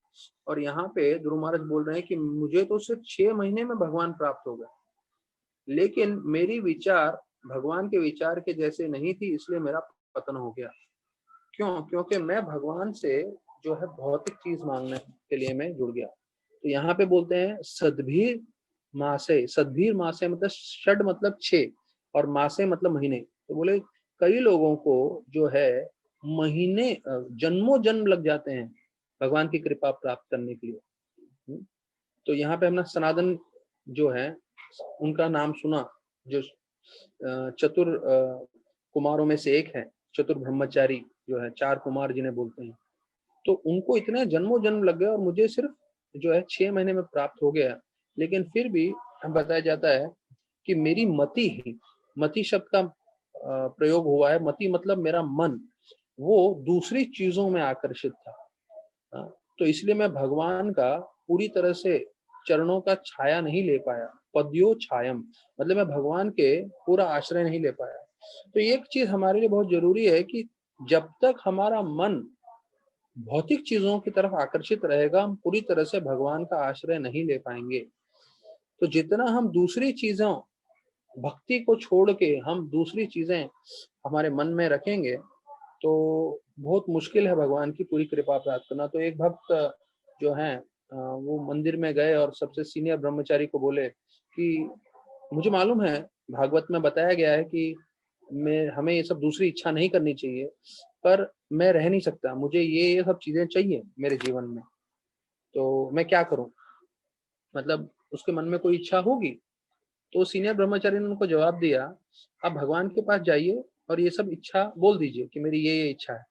और यहाँ पे ध्रुव महाराज बोल रहे हैं कि मुझे तो सिर्फ 6 महीने में भगवान प्राप्त हो गए, लेकिन मेरी विचार भगवान के विचार के जैसे नहीं थी, इसलिए मेरा पतन हो गया। क्यों? क्योंकि मैं भगवान से जो है भौतिक चीज मांगने के लिए मैं जुड़ गया। तो यहाँ पे बोलते हैं सद्भीर मासे, सद्भीर मासे मतलब षड मतलब 6 और मासे मतलब महीने। तो बोले कई लोगों को जो है महीने जन्मों जन्म लग जाते हैं भगवान की कृपा प्राप्त करने के लिए। तो यहाँ पे हमने सनातन जो है उनका नाम सुना, जो चतुर कुमारों में से एक है, चतुर ब्रह्मचारी जो है, 4 कुमार जिन्हें बोलते हैं। तो उनको इतने जन्मों जन्म लग गए और मुझे सिर्फ जो है 6 महीने में प्राप्त हो गया। लेकिन फिर भी बताया जाता है कि मेरी मति ही, मति शब्द का प्रयोग हुआ है, मति मतलब मेरा मन, वो दूसरी चीजों में आकर्षित था। तो इसलिए मैं भगवान का पूरी तरह से चरणों का छाया नहीं ले पाया। पद्यो छायम मतलब मैं भगवान के पूरा आश्रय नहीं ले पाया। तो एक चीज हमारे लिए बहुत जरूरी है कि जब तक हमारा मन भौतिक चीजों की तरफ आकर्षित रहेगा, हम पूरी तरह से भगवान का आश्रय नहीं ले पाएंगे। तो जितना हम दूसरी चीजों, भक्ति को छोड़ के हम दूसरी चीजें हमारे मन में रखेंगे तो बहुत मुश्किल है भगवान की पूरी कृपा प्राप्त करना। तो एक भक्त जो है वो मंदिर में गए और सबसे सीनियर ब्रह्मचारी को बोले कि मुझे मालूम है भागवत में बताया गया है कि हमें ये सब दूसरी इच्छा नहीं करनी चाहिए, पर मैं रह नहीं सकता, मुझे ये सब चीजें चाहिए मेरे जीवन में, तो मैं क्या करूं? मतलब उसके मन में कोई इच्छा होगी। तो सीनियर ब्रह्मचारी ने उनको जवाब दिया, आप भगवान के पास जाइए और ये सब इच्छा बोल दीजिए कि मेरी ये इच्छा है,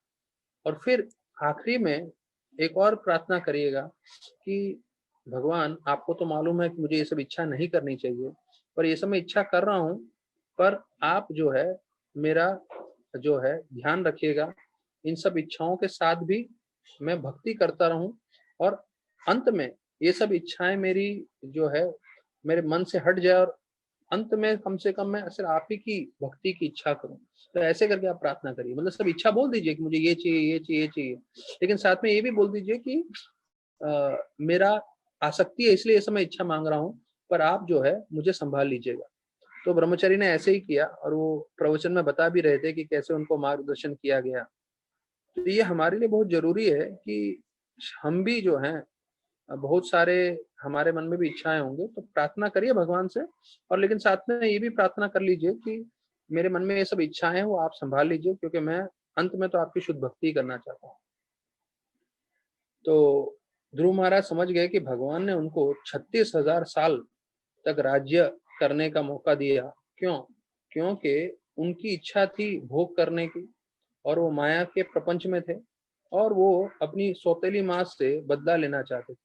और फिर आखिरी में एक और प्रार्थना करिएगा कि भगवान आपको तो मालूम है कि मुझे ये सब इच्छा नहीं करनी चाहिए, पर ये सब मैं इच्छा कर रहा हूँ, पर आप जो है मेरा जो है ध्यान रखिएगा, इन सब इच्छाओं के साथ भी मैं भक्ति करता रहूं, और अंत में ये सब इच्छाएं मेरी जो है मेरे मन से हट जाए, और अंत में कम से कम मैं सिर्फ आप ही की भक्ति की इच्छा करूं। तो ऐसे करके आप प्रार्थना करिए, मतलब सब इच्छा बोल दीजिए कि मुझे ये चाहिए, ये चाहिए, ये चाहिए, लेकिन साथ में ये भी बोल दीजिए कि मेरा आसक्ति है इसलिए ये सब मैं इच्छा मांग रहा हूँ, पर आप जो है मुझे संभाल लीजिएगा। तो ब्रह्मचारी ने ऐसे ही किया, और वो प्रवचन में बता भी रहे थे कि कैसे उनको मार्गदर्शन किया गया। तो ये हमारे लिए बहुत जरूरी है कि हम भी जो हैं बहुत सारे हमारे मन में भी इच्छाएं होंगे, तो प्रार्थना करिए भगवान से, और लेकिन साथ में ये भी प्रार्थना कर लीजिए कि मेरे मन में ये सब इच्छाएं हैं वो आप संभाल लीजिए, क्योंकि मैं अंत में तो आपकी शुद्ध भक्ति करना चाहता हूँ। तो ध्रुव महाराज समझ गए कि भगवान ने उनको 36,000 साल तक राज्य करने का मौका दिया। क्यों? क्योंकि उनकी इच्छा थी भोग करने की, और वो माया के प्रपंच में थे, और वो अपनी सौतेली माँ से बदला लेना चाहते थे,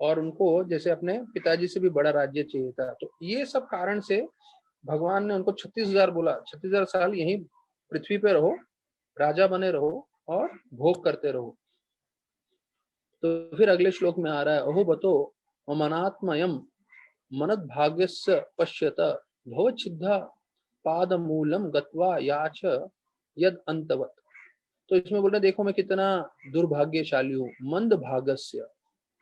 और उनको जैसे अपने पिताजी से भी बड़ा राज्य चाहिए था। तो ये सब कारण से भगवान ने उनको 36,000 बोला, 36,000 साल यहीं पृथ्वी पे रहो, राजा बने रहो और भोग करते रहो। तो फिर अगले श्लोक में आ रहा है, अहो बतो ममनात्मयम मनद भाग्यस्य पश्यत भवच्छिद्धा पादमूलम गत्वा याच यद अंतवत। तो इसमें बोल रहे देखो मैं कितना दुर्भाग्यशाली हूँ, मंद भागस्य।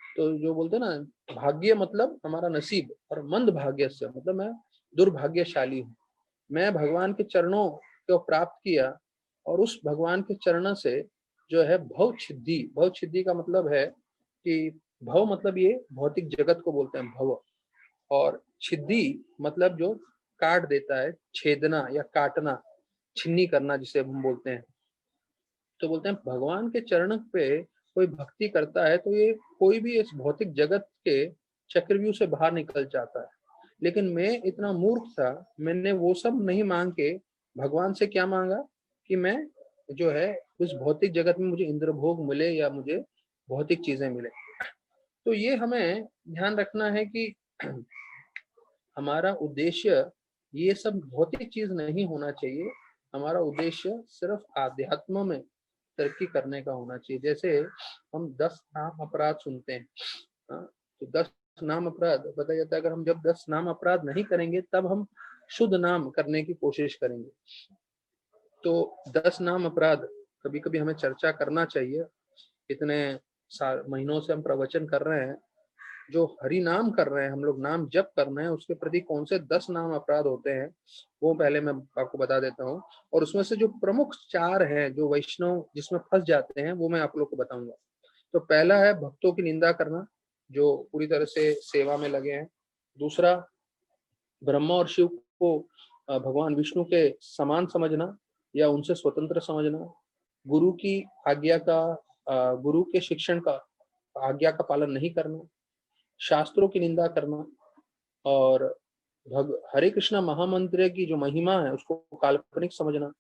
तो जो बोलते हैं ना, भाग्य मतलब हमारा नसीब, और मंद भाग्यस्य मतलब मैं दुर्भाग्यशाली हूँ। मैं भगवान के चरणों को प्राप्त किया, और उस भगवान के चरण से जो है भव छिद्धि, भव छिद्धि का मतलब है कि भव मतलब ये भौतिक जगत को बोलते हैं भव, और छिद्धि मतलब जो काट देता है, छेदना या काटना, छिन्नी करना जिसे हम बोलते हैं। तो बोलते हैं भगवान के चरण पे कोई भक्ति करता है तो ये कोई भी इस भौतिक जगत के चक्रव्यूह से बाहर निकल जाता है। लेकिन मैं इतना मूर्ख था, मैंने वो सब नहीं मांग के भगवान से क्या मांगा कि मैं जो है उस भौतिक जगत में मुझे इंद्रभोग मिले या मुझे भौतिक चीजें मिले। तो ये हमें ध्यान रखना है कि हमारा उद्देश्य ये सब भौतिक चीज नहीं होना चाहिए। हमारा उद्देश्य सिर्फ आध्यात्म में तरक्की करने का होना चाहिए। जैसे हम 10 नाम अपराध सुनते हैं, हाँ, तो 10 नाम अपराध बताया जाता है, अगर हम जब 10 नाम अपराध नहीं करेंगे तब हम शुद्ध नाम करने की कोशिश करेंगे। तो 10 नाम अपराध कभी कभी हमें चर्चा करना चाहिए। इतने महीनों से हम प्रवचन कर रहे हैं, जो हरि नाम कर रहे हैं, हम लोग नाम जप कर रहे हैं, उसके प्रति कौन से 10 नाम अपराध होते हैं वो पहले मैं आपको बता देता हूँ। और उसमें से जो प्रमुख 4 हैं जो वैष्णव जिसमें फंस जाते हैं वो मैं आप लोग को बताऊंगा। तो पहला है भक्तों की निंदा करना, जो पूरी तरह से सेवा में लगे हैं। दूसरा, ब्रह्मा और शिव को भगवान विष्णु के समान समझना या उनसे स्वतंत्र समझना। गुरु की आज्ञा का, गुरु के शिक्षण का आज्ञा का पालन नहीं करना। शास्त्रों की निंदा करना। और हरे कृष्णा महामंत्र की जो महिमा है उसको काल्पनिक समझना,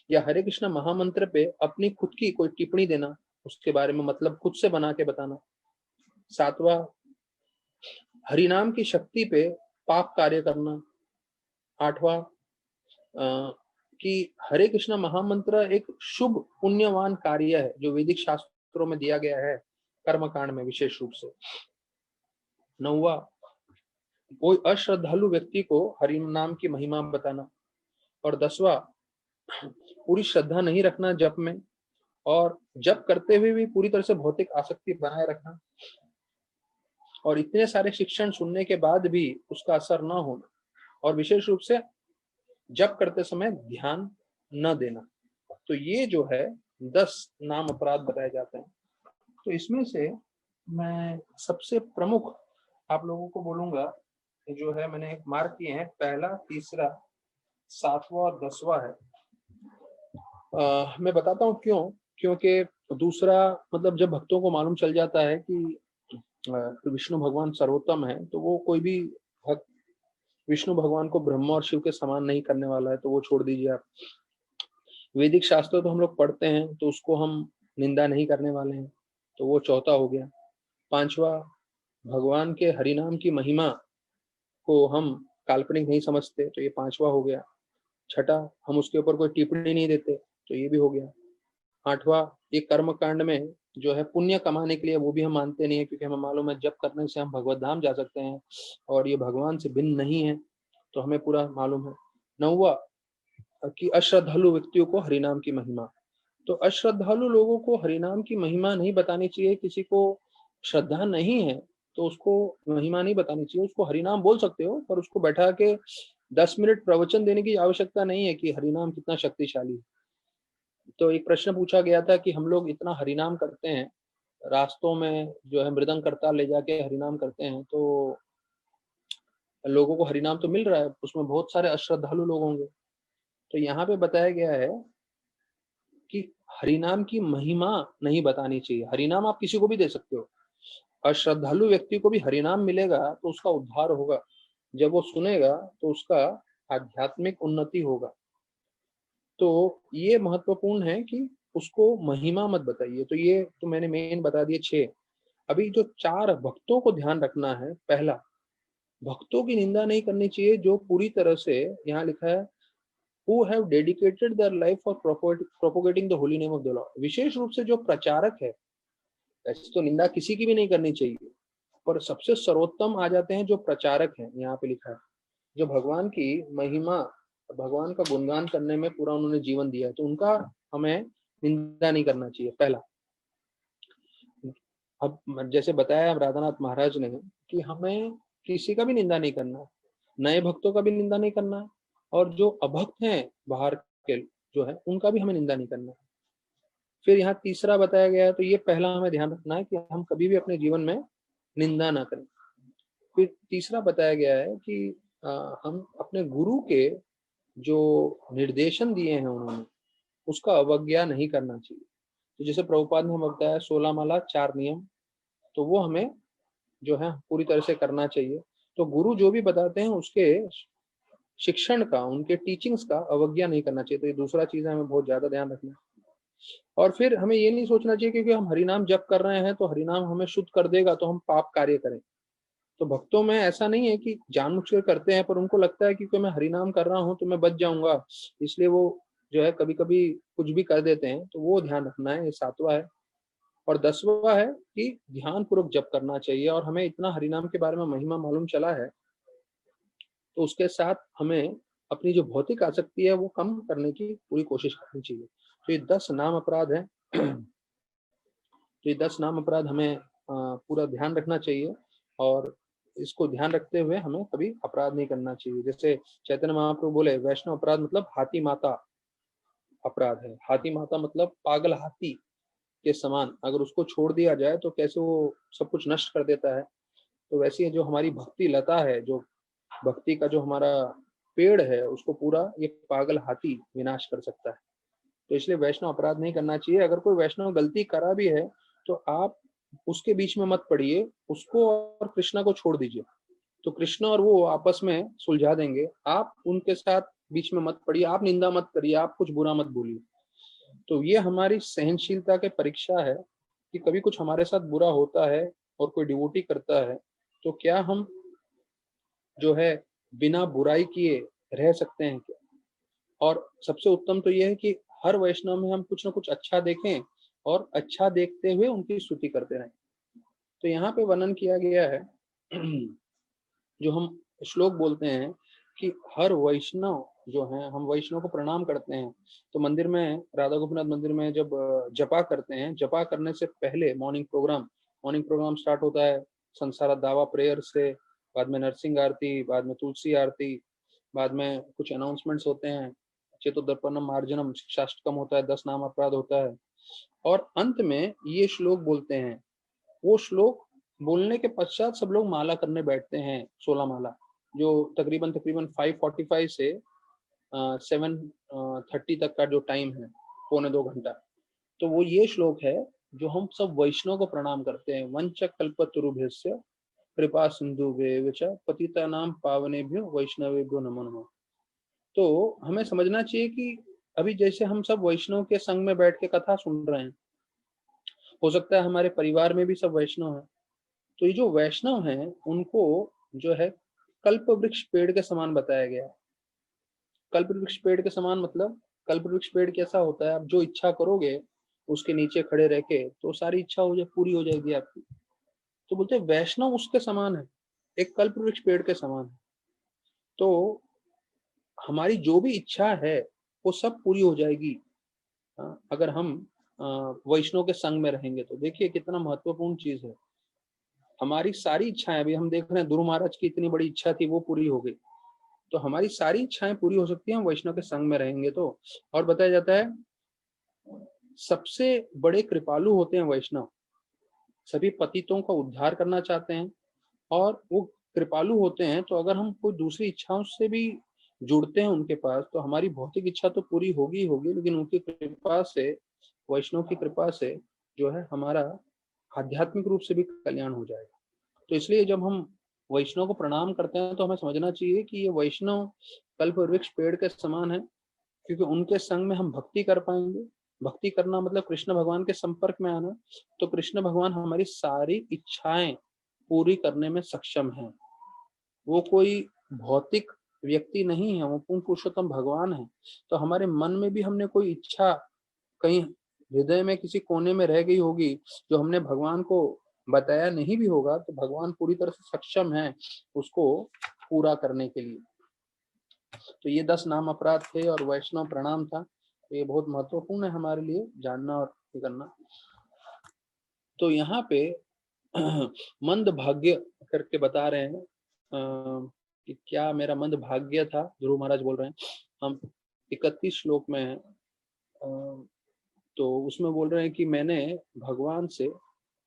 या हरे कृष्णा महामंत्र पे अपनी खुद की कोई टिप्पणी देना, उसके बारे में मतलब खुद से बना के बताना। 7वां, हरिनाम की शक्ति पे पाप कार्य करना। 8वां, कि हरे कृष्णा महामंत्र एक शुभ पुण्यवान कार्य है जो वैदिक शास्त्रों में दिया गया है, कर्मकांड में विशेष रूप से। 9वां, कोई अश्रद्धालु व्यक्ति को हरि नाम की महिमा बताना। और 10वां, पूरी श्रद्धा नहीं रखना जप में, और जप करते हुए भी पूरी तरह से भौतिक आसक्ति बनाए रखना, और इतने सारे शिक्षण सुनने के बाद भी उसका असर न होना, और विशेष रूप से जप करते समय ध्यान न देना। तो ये जो है 10 नाम अपराध बताए जाते हैं। तो इसमें से मैं सबसे प्रमुख आप लोगों को बोलूंगा, जो है मैंने एक मार्क किए हैं, पहला, तीसरा, 7वां और 10वां है। मैं बताता हूँ क्यों। क्योंकि दूसरा मतलब जब भक्तों को मालूम चल जाता है कि विष्णु भगवान सर्वोत्तम है, तो वो कोई भी भक्त विष्णु भगवान को ब्रह्मा और शिव के समान नहीं करने वाला है, तो वो छोड़ दीजिए आप। वैदिक शास्त्र तो हम लोग पढ़ते हैं तो उसको हम निंदा नहीं करने वाले हैं, तो वो चौथा हो गया। 5वां, भगवान के हरिनाम की महिमा को हम काल्पनिक नहीं समझते, तो ये 5वां हो गया। 6ठा, हम उसके ऊपर कोई टिप्पणी नहीं देते, तो ये भी हो गया। 8वां, ये कर्म कांड में जो है पुण्य कमाने के लिए वो भी हम मानते नहीं है, क्योंकि हमें मालूम है जब करने से हम भगवत धाम जा सकते हैं और ये भगवान से भिन्न नहीं है, तो हमें पूरा मालूम है। 9वां, कि अश्रद्धालु व्यक्तियों को हरिनाम की महिमा। तो अश्रद्धालु लोगों को हरिनाम की महिमा नहीं बतानी चाहिए। किसी को श्रद्धा नहीं है तो उसको महिमा नहीं बतानी चाहिए। उसको हरिनाम बोल सकते हो, पर उसको बैठा के 10 मिनट प्रवचन देने की आवश्यकता नहीं है कि हरिनाम कितना शक्तिशाली है। तो एक प्रश्न पूछा गया था कि हम लोग इतना हरिनाम करते हैं, रास्तों में जो है मृदंग करताल ले जाके हरिनाम करते हैं, तो लोगों को हरिनाम तो मिल रहा है, उसमें बहुत सारे अश्रद्धालु लोग होंगे। तो यहाँ पे बताया गया है कि हरिनाम की महिमा नहीं बतानी चाहिए। हरिनाम आप किसी को भी दे सकते हो, अश्रद्धालु व्यक्ति को भी हरिनाम मिलेगा तो उसका उद्धार होगा। जब वो सुनेगा तो उसका आध्यात्मिक उन्नति होगा। तो ये महत्वपूर्ण है कि उसको महिमा मत बताइए। तो ये तो मैंने मेन बता दिए 6। अभी जो 4 भक्तों को ध्यान रखना है। पहला, भक्तों की निंदा नहीं करनी चाहिए जो पूरी तरह से, यहाँ लिखा है who have dedicated their life for propagating the holy name of the Lord। विशेष रूप से जो प्रचारक है, ऐसे तो निंदा किसी की भी नहीं करनी चाहिए, पर सबसे सर्वोत्तम आ जाते हैं जो प्रचारक हैं। यहाँ पे लिखा है जो भगवान की महिमा, भगवान का गुणगान करने में पूरा उन्होंने जीवन दिया है, तो उनका हमें निंदा नहीं करना चाहिए। पहला, अब जैसे बताया राधानाथ महाराज ने कि हमें किसी का भी निंदा नहीं करना, नए भक्तों का भी निंदा नहीं करना, और जो अभक्त हैं बाहर के जो है उनका भी हमें निंदा नहीं करना। फिर यहाँ तीसरा बताया गया है, तो ये पहला हमें ध्यान रखना है कि हम कभी भी अपने जीवन में निंदा ना करें। फिर तीसरा बताया गया है कि हम अपने गुरु के जो निर्देशन दिए हैं उन्होंने, उसका अवज्ञा नहीं करना चाहिए। तो जैसे प्रभुपाद ने हमें बताया 16 माला 4 नियम, तो वो हमें जो है पूरी तरह से करना चाहिए। तो गुरु जो भी बताते हैं उसके शिक्षण का, उनके टीचिंग्स का अवज्ञा नहीं करना चाहिए। तो ये दूसरा चीज है, हमें बहुत ज्यादा ध्यान रखना है। और फिर हमें ये नहीं सोचना चाहिए क्योंकि हम हरिनाम जप कर रहे हैं तो हरिनाम हमें शुद्ध कर देगा तो हम पाप कार्य करें। तो भक्तों में ऐसा नहीं है कि जानबूझकर करते हैं, पर उनको लगता है कि क्योंकि मैं हरिनाम कर रहा हूँ तो मैं बच जाऊंगा, इसलिए वो जो है कभी कभी कुछ भी कर देते हैं। तो वो ध्यान रखना है। ये 7वां है। और 10वां है कि ध्यान पूर्वक जप करना चाहिए। और हमें इतना हरिनाम के बारे में महिमा मालूम चला है, तो उसके साथ हमें अपनी जो भौतिक आसक्ति है वो कम करने की पूरी कोशिश करनी चाहिए। तो ये 10 नाम अपराध है। तो ये 10 नाम अपराध हमें पूरा ध्यान रखना चाहिए, और इसको ध्यान रखते हुए हमें कभी अपराध नहीं करना चाहिए। जैसे चैतन्य महाप्रभु बोले वैष्णव अपराध मतलब हाथी माता अपराध है। हाथी माता मतलब पागल हाथी के समान, अगर उसको छोड़ दिया जाए तो कैसे वो सब कुछ नष्ट कर देता है। तो वैसे ही जो हमारी भक्ति लता है, जो भक्ति का जो हमारा पेड़ है, उसको पूरा ये पागल हाथी विनाश कर सकता है। तो इसलिए वैष्णव अपराध नहीं करना चाहिए। अगर कोई वैष्णव गलती करा भी है तो आप उसके बीच में मत पड़िए, उसको और कृष्णा को छोड़ दीजिए। तो कृष्ण और वो आपस में सुलझा देंगे, आप उनके साथ बीच में मत पड़िए, आप निंदा मत करिए, आप कुछ बुरा मत बोलिए। तो ये हमारी सहनशीलता की परीक्षा है कि कभी कुछ हमारे साथ बुरा होता है और कोई डिवोटी करता है, तो क्या हम जो है बिना बुराई किए रह सकते हैं क्या? और सबसे उत्तम तो यह है कि हर वैष्णव में हम कुछ ना कुछ अच्छा देखें और अच्छा देखते हुए उनकी स्तुति करते रहें। तो यहाँ पे वर्णन किया गया है जो हम श्लोक बोलते हैं कि हर वैष्णव जो है, हम वैष्णव को प्रणाम करते हैं। तो मंदिर में, राधा गोपीनाथ मंदिर में जब जपा करते हैं, जपा करने से पहले मॉर्निंग प्रोग्राम स्टार्ट होता है संसार दावा प्रेयर से, बाद में नरसिंह आरती, बाद में तुलसी आरती, बाद में कुछ अनाउंसमेंट्स होते हैं, चेतोदर्पणम मार्जनम शिक्षाष्टकम होता है, 10 नाम अपराध होता है, और अंत में ये श्लोक बोलते हैं। वो श्लोक बोलने के पश्चात सब लोग माला करने बैठते हैं, 16 माला, जो तकरीबन तकरीबन 5:45 से 7:30 तक का जो टाइम है, 1.25 घंटा। तो वो ये श्लोक है जो हम सब वैष्णव को प्रणाम करते हैं। वंच कल्पतरुभ्यस्य कृपा सिंधुभ्येव च पतितानां पावनेभ्यो वैष्णवेभ्यो नमो नमः। तो हमें समझना चाहिए कि अभी जैसे हम सब वैष्णव के संग में बैठ के कथा सुन रहे हैं, हो सकता है हमारे परिवार में भी सब वैष्णव हैं। तो ये जो वैष्णव हैं उनको जो है कल्प वृक्ष पेड़ के समान बताया गया है। कल्प वृक्ष पेड़ के समान मतलब कल्प वृक्ष पेड़ कैसा होता है, आप जो इच्छा करोगे उसके नीचे खड़े रह के तो सारी इच्छा हो जाए, पूरी हो जाएगी आपकी। तो बोलते हैं वैष्णव उसके समान है, एक कल्प वृक्ष पेड़ के समान है। तो हमारी जो भी इच्छा है वो सब पूरी हो जाएगी अगर हम वैष्णव के संग में रहेंगे। तो देखिए कितना महत्वपूर्ण चीज है। हमारी सारी इच्छाएं, अभी हम देख रहे हैं ध्रुव महाराज की इतनी बड़ी इच्छा थी वो पूरी हो गई। तो हमारी सारी इच्छाएं पूरी हो सकती हैं हम वैष्णव के संग में रहेंगे तो। और बताया जाता है सबसे बड़े कृपालु होते हैं वैष्णव। सभी पतितों का उद्धार करना चाहते हैं और वो कृपालु होते हैं। तो अगर हम कोई दूसरी इच्छाओं से भी जुड़ते हैं उनके पास, तो हमारी भौतिक इच्छा तो पूरी होगी ही होगी, लेकिन उनकी कृपा से, वैष्णव की कृपा से जो है हमारा आध्यात्मिक रूप से भी कल्याण हो जाएगा। तो इसलिए जब हम वैष्णव को प्रणाम करते हैं तो हमें समझना चाहिए कि ये वैष्णव कल्प वृक्ष पेड़ के समान है, क्योंकि उनके संग में हम भक्ति कर पाएंगे। भक्ति करना मतलब कृष्ण भगवान के संपर्क में आना। तो कृष्ण भगवान हमारी सारी इच्छाएं पूरी करने में सक्षम हैं। वो कोई भौतिक व्यक्ति नहीं है, वो पूर्ण पुरुषोत्तम भगवान है। तो हमारे मन में भी हमने कोई इच्छा कहीं हृदय में किसी कोने में रह गई होगी, जो हमने भगवान को बताया नहीं भी होगा, तो भगवान पूरी तरह से सक्षम है उसको पूरा करने के लिए। तो ये 10 नाम अपराध थे और वैष्णव प्रणाम था। तो ये बहुत महत्वपूर्ण है हमारे लिए जानना और करना। तो यहाँ पे मंद भाग्य करके बता रहे हैं कि क्या मेरा मंद भाग्य था, ध्रुव महाराज बोल रहे हैं। हम 31 श्लोक में हैं, तो उसमें बोल रहे हैं कि मैंने भगवान से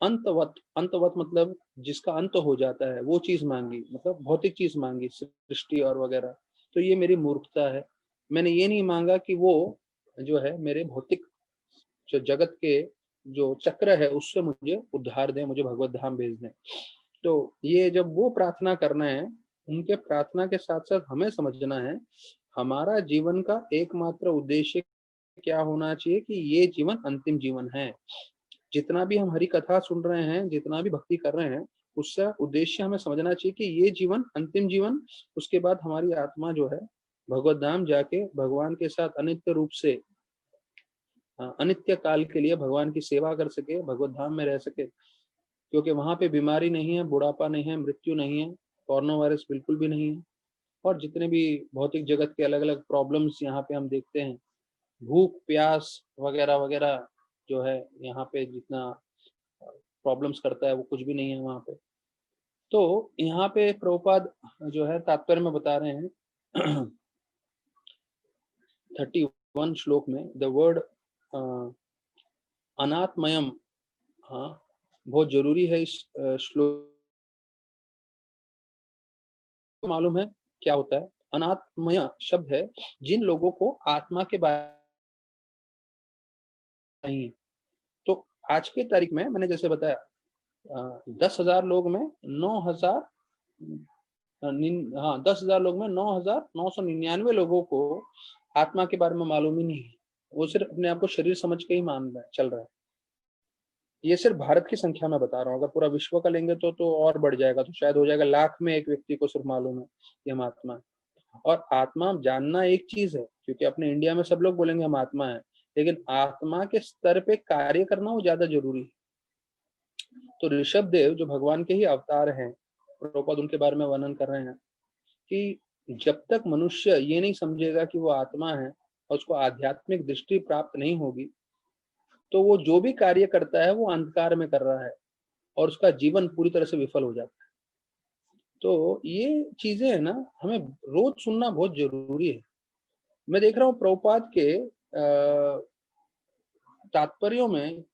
अंतवत, अंतवत मतलब जिसका अंत हो जाता है वो चीज मांगी, मतलब भौतिक चीज मांगी, सृष्टि और वगैरह। तो ये मेरी मूर्खता है। मैंने ये नहीं मांगा कि वो जो है मेरे भौतिक जो जगत के जो चक्र है उससे मुझे उद्धार दें, मुझे भगवत धाम भेज दें। तो ये जब वो प्रार्थना करना है, उनके प्रार्थना के साथ साथ हमें समझना है हमारा जीवन का एकमात्र उद्देश्य क्या होना चाहिए, कि ये जीवन अंतिम जीवन है। जितना भी हम हरि कथा सुन रहे हैं, जितना भी भक्ति कर रहे हैं, उसका उद्देश्य हमें समझना चाहिए कि ये जीवन अंतिम जीवन, उसके बाद हमारी आत्मा जो है भगवत धाम जाके भगवान के साथ अनित्य रूप से, अनित्य काल के लिए भगवान की सेवा कर सके, भगवत धाम में रह सके। क्योंकि वहां पे बीमारी नहीं है, बुढ़ापा नहीं है, मृत्यु नहीं है, कोरोना वायरस बिल्कुल भी नहीं है, और जितने भी भौतिक जगत के अलग अलग प्रॉब्लम्स यहाँ पे हम देखते हैं, भूख प्यास वगैरह वगैरह जो है यहाँ पे जितना प्रॉब्लम्स करता है वो कुछ भी नहीं है वहाँ पे। तो यहाँ पे प्रभुपाद जो है तात्पर्य में बता रहे हैं 31 श्लोक में द वर्ड अनात्मयम, हाँ बहुत जरूरी है इस श्लोक। मालूम है क्या होता है? अनात्मय शब्द है जिन लोगों को आत्मा के बारे में नहीं है। तो आज के तारीख में मैंने जैसे बताया 10,000 लोग में 9,000, हाँ 10,000 लोग में 9,999 लोगों को आत्मा के बारे में मालूम ही नहीं है। वो सिर्फ अपने आप को शरीर समझ के ही मान रहा है, चल रहा है। ये सिर्फ भारत की संख्या में बता रहा हूँ, अगर पूरा विश्व का लेंगे तो और बढ़ जाएगा, तो शायद हो जाएगा लाख में एक व्यक्ति को सिर्फ मालूम है कि हम आत्मा है। और आत्मा जानना एक चीज है, क्योंकि अपने इंडिया में सब लोग बोलेंगे हम आत्मा है, लेकिन आत्मा के स्तर पे कार्य करना वो ज्यादा जरूरी है। तो ऋषभ देव जो भगवान के ही अवतार हैं, प्रभुपाद उनके बारे में वर्णन कर रहे हैं कि जब तक मनुष्य ये नहीं समझेगा कि वो आत्मा है और उसको आध्यात्मिक दृष्टि प्राप्त नहीं होगी, तो वो जो भी कार्य करता है वो अंधकार में कर रहा है और उसका जीवन पूरी तरह से विफल हो जाता है। तो ये चीजें है ना, हमें रोज सुनना बहुत जरूरी है। मैं देख रहा हूँ प्रभुपाद के तात्पर्यों में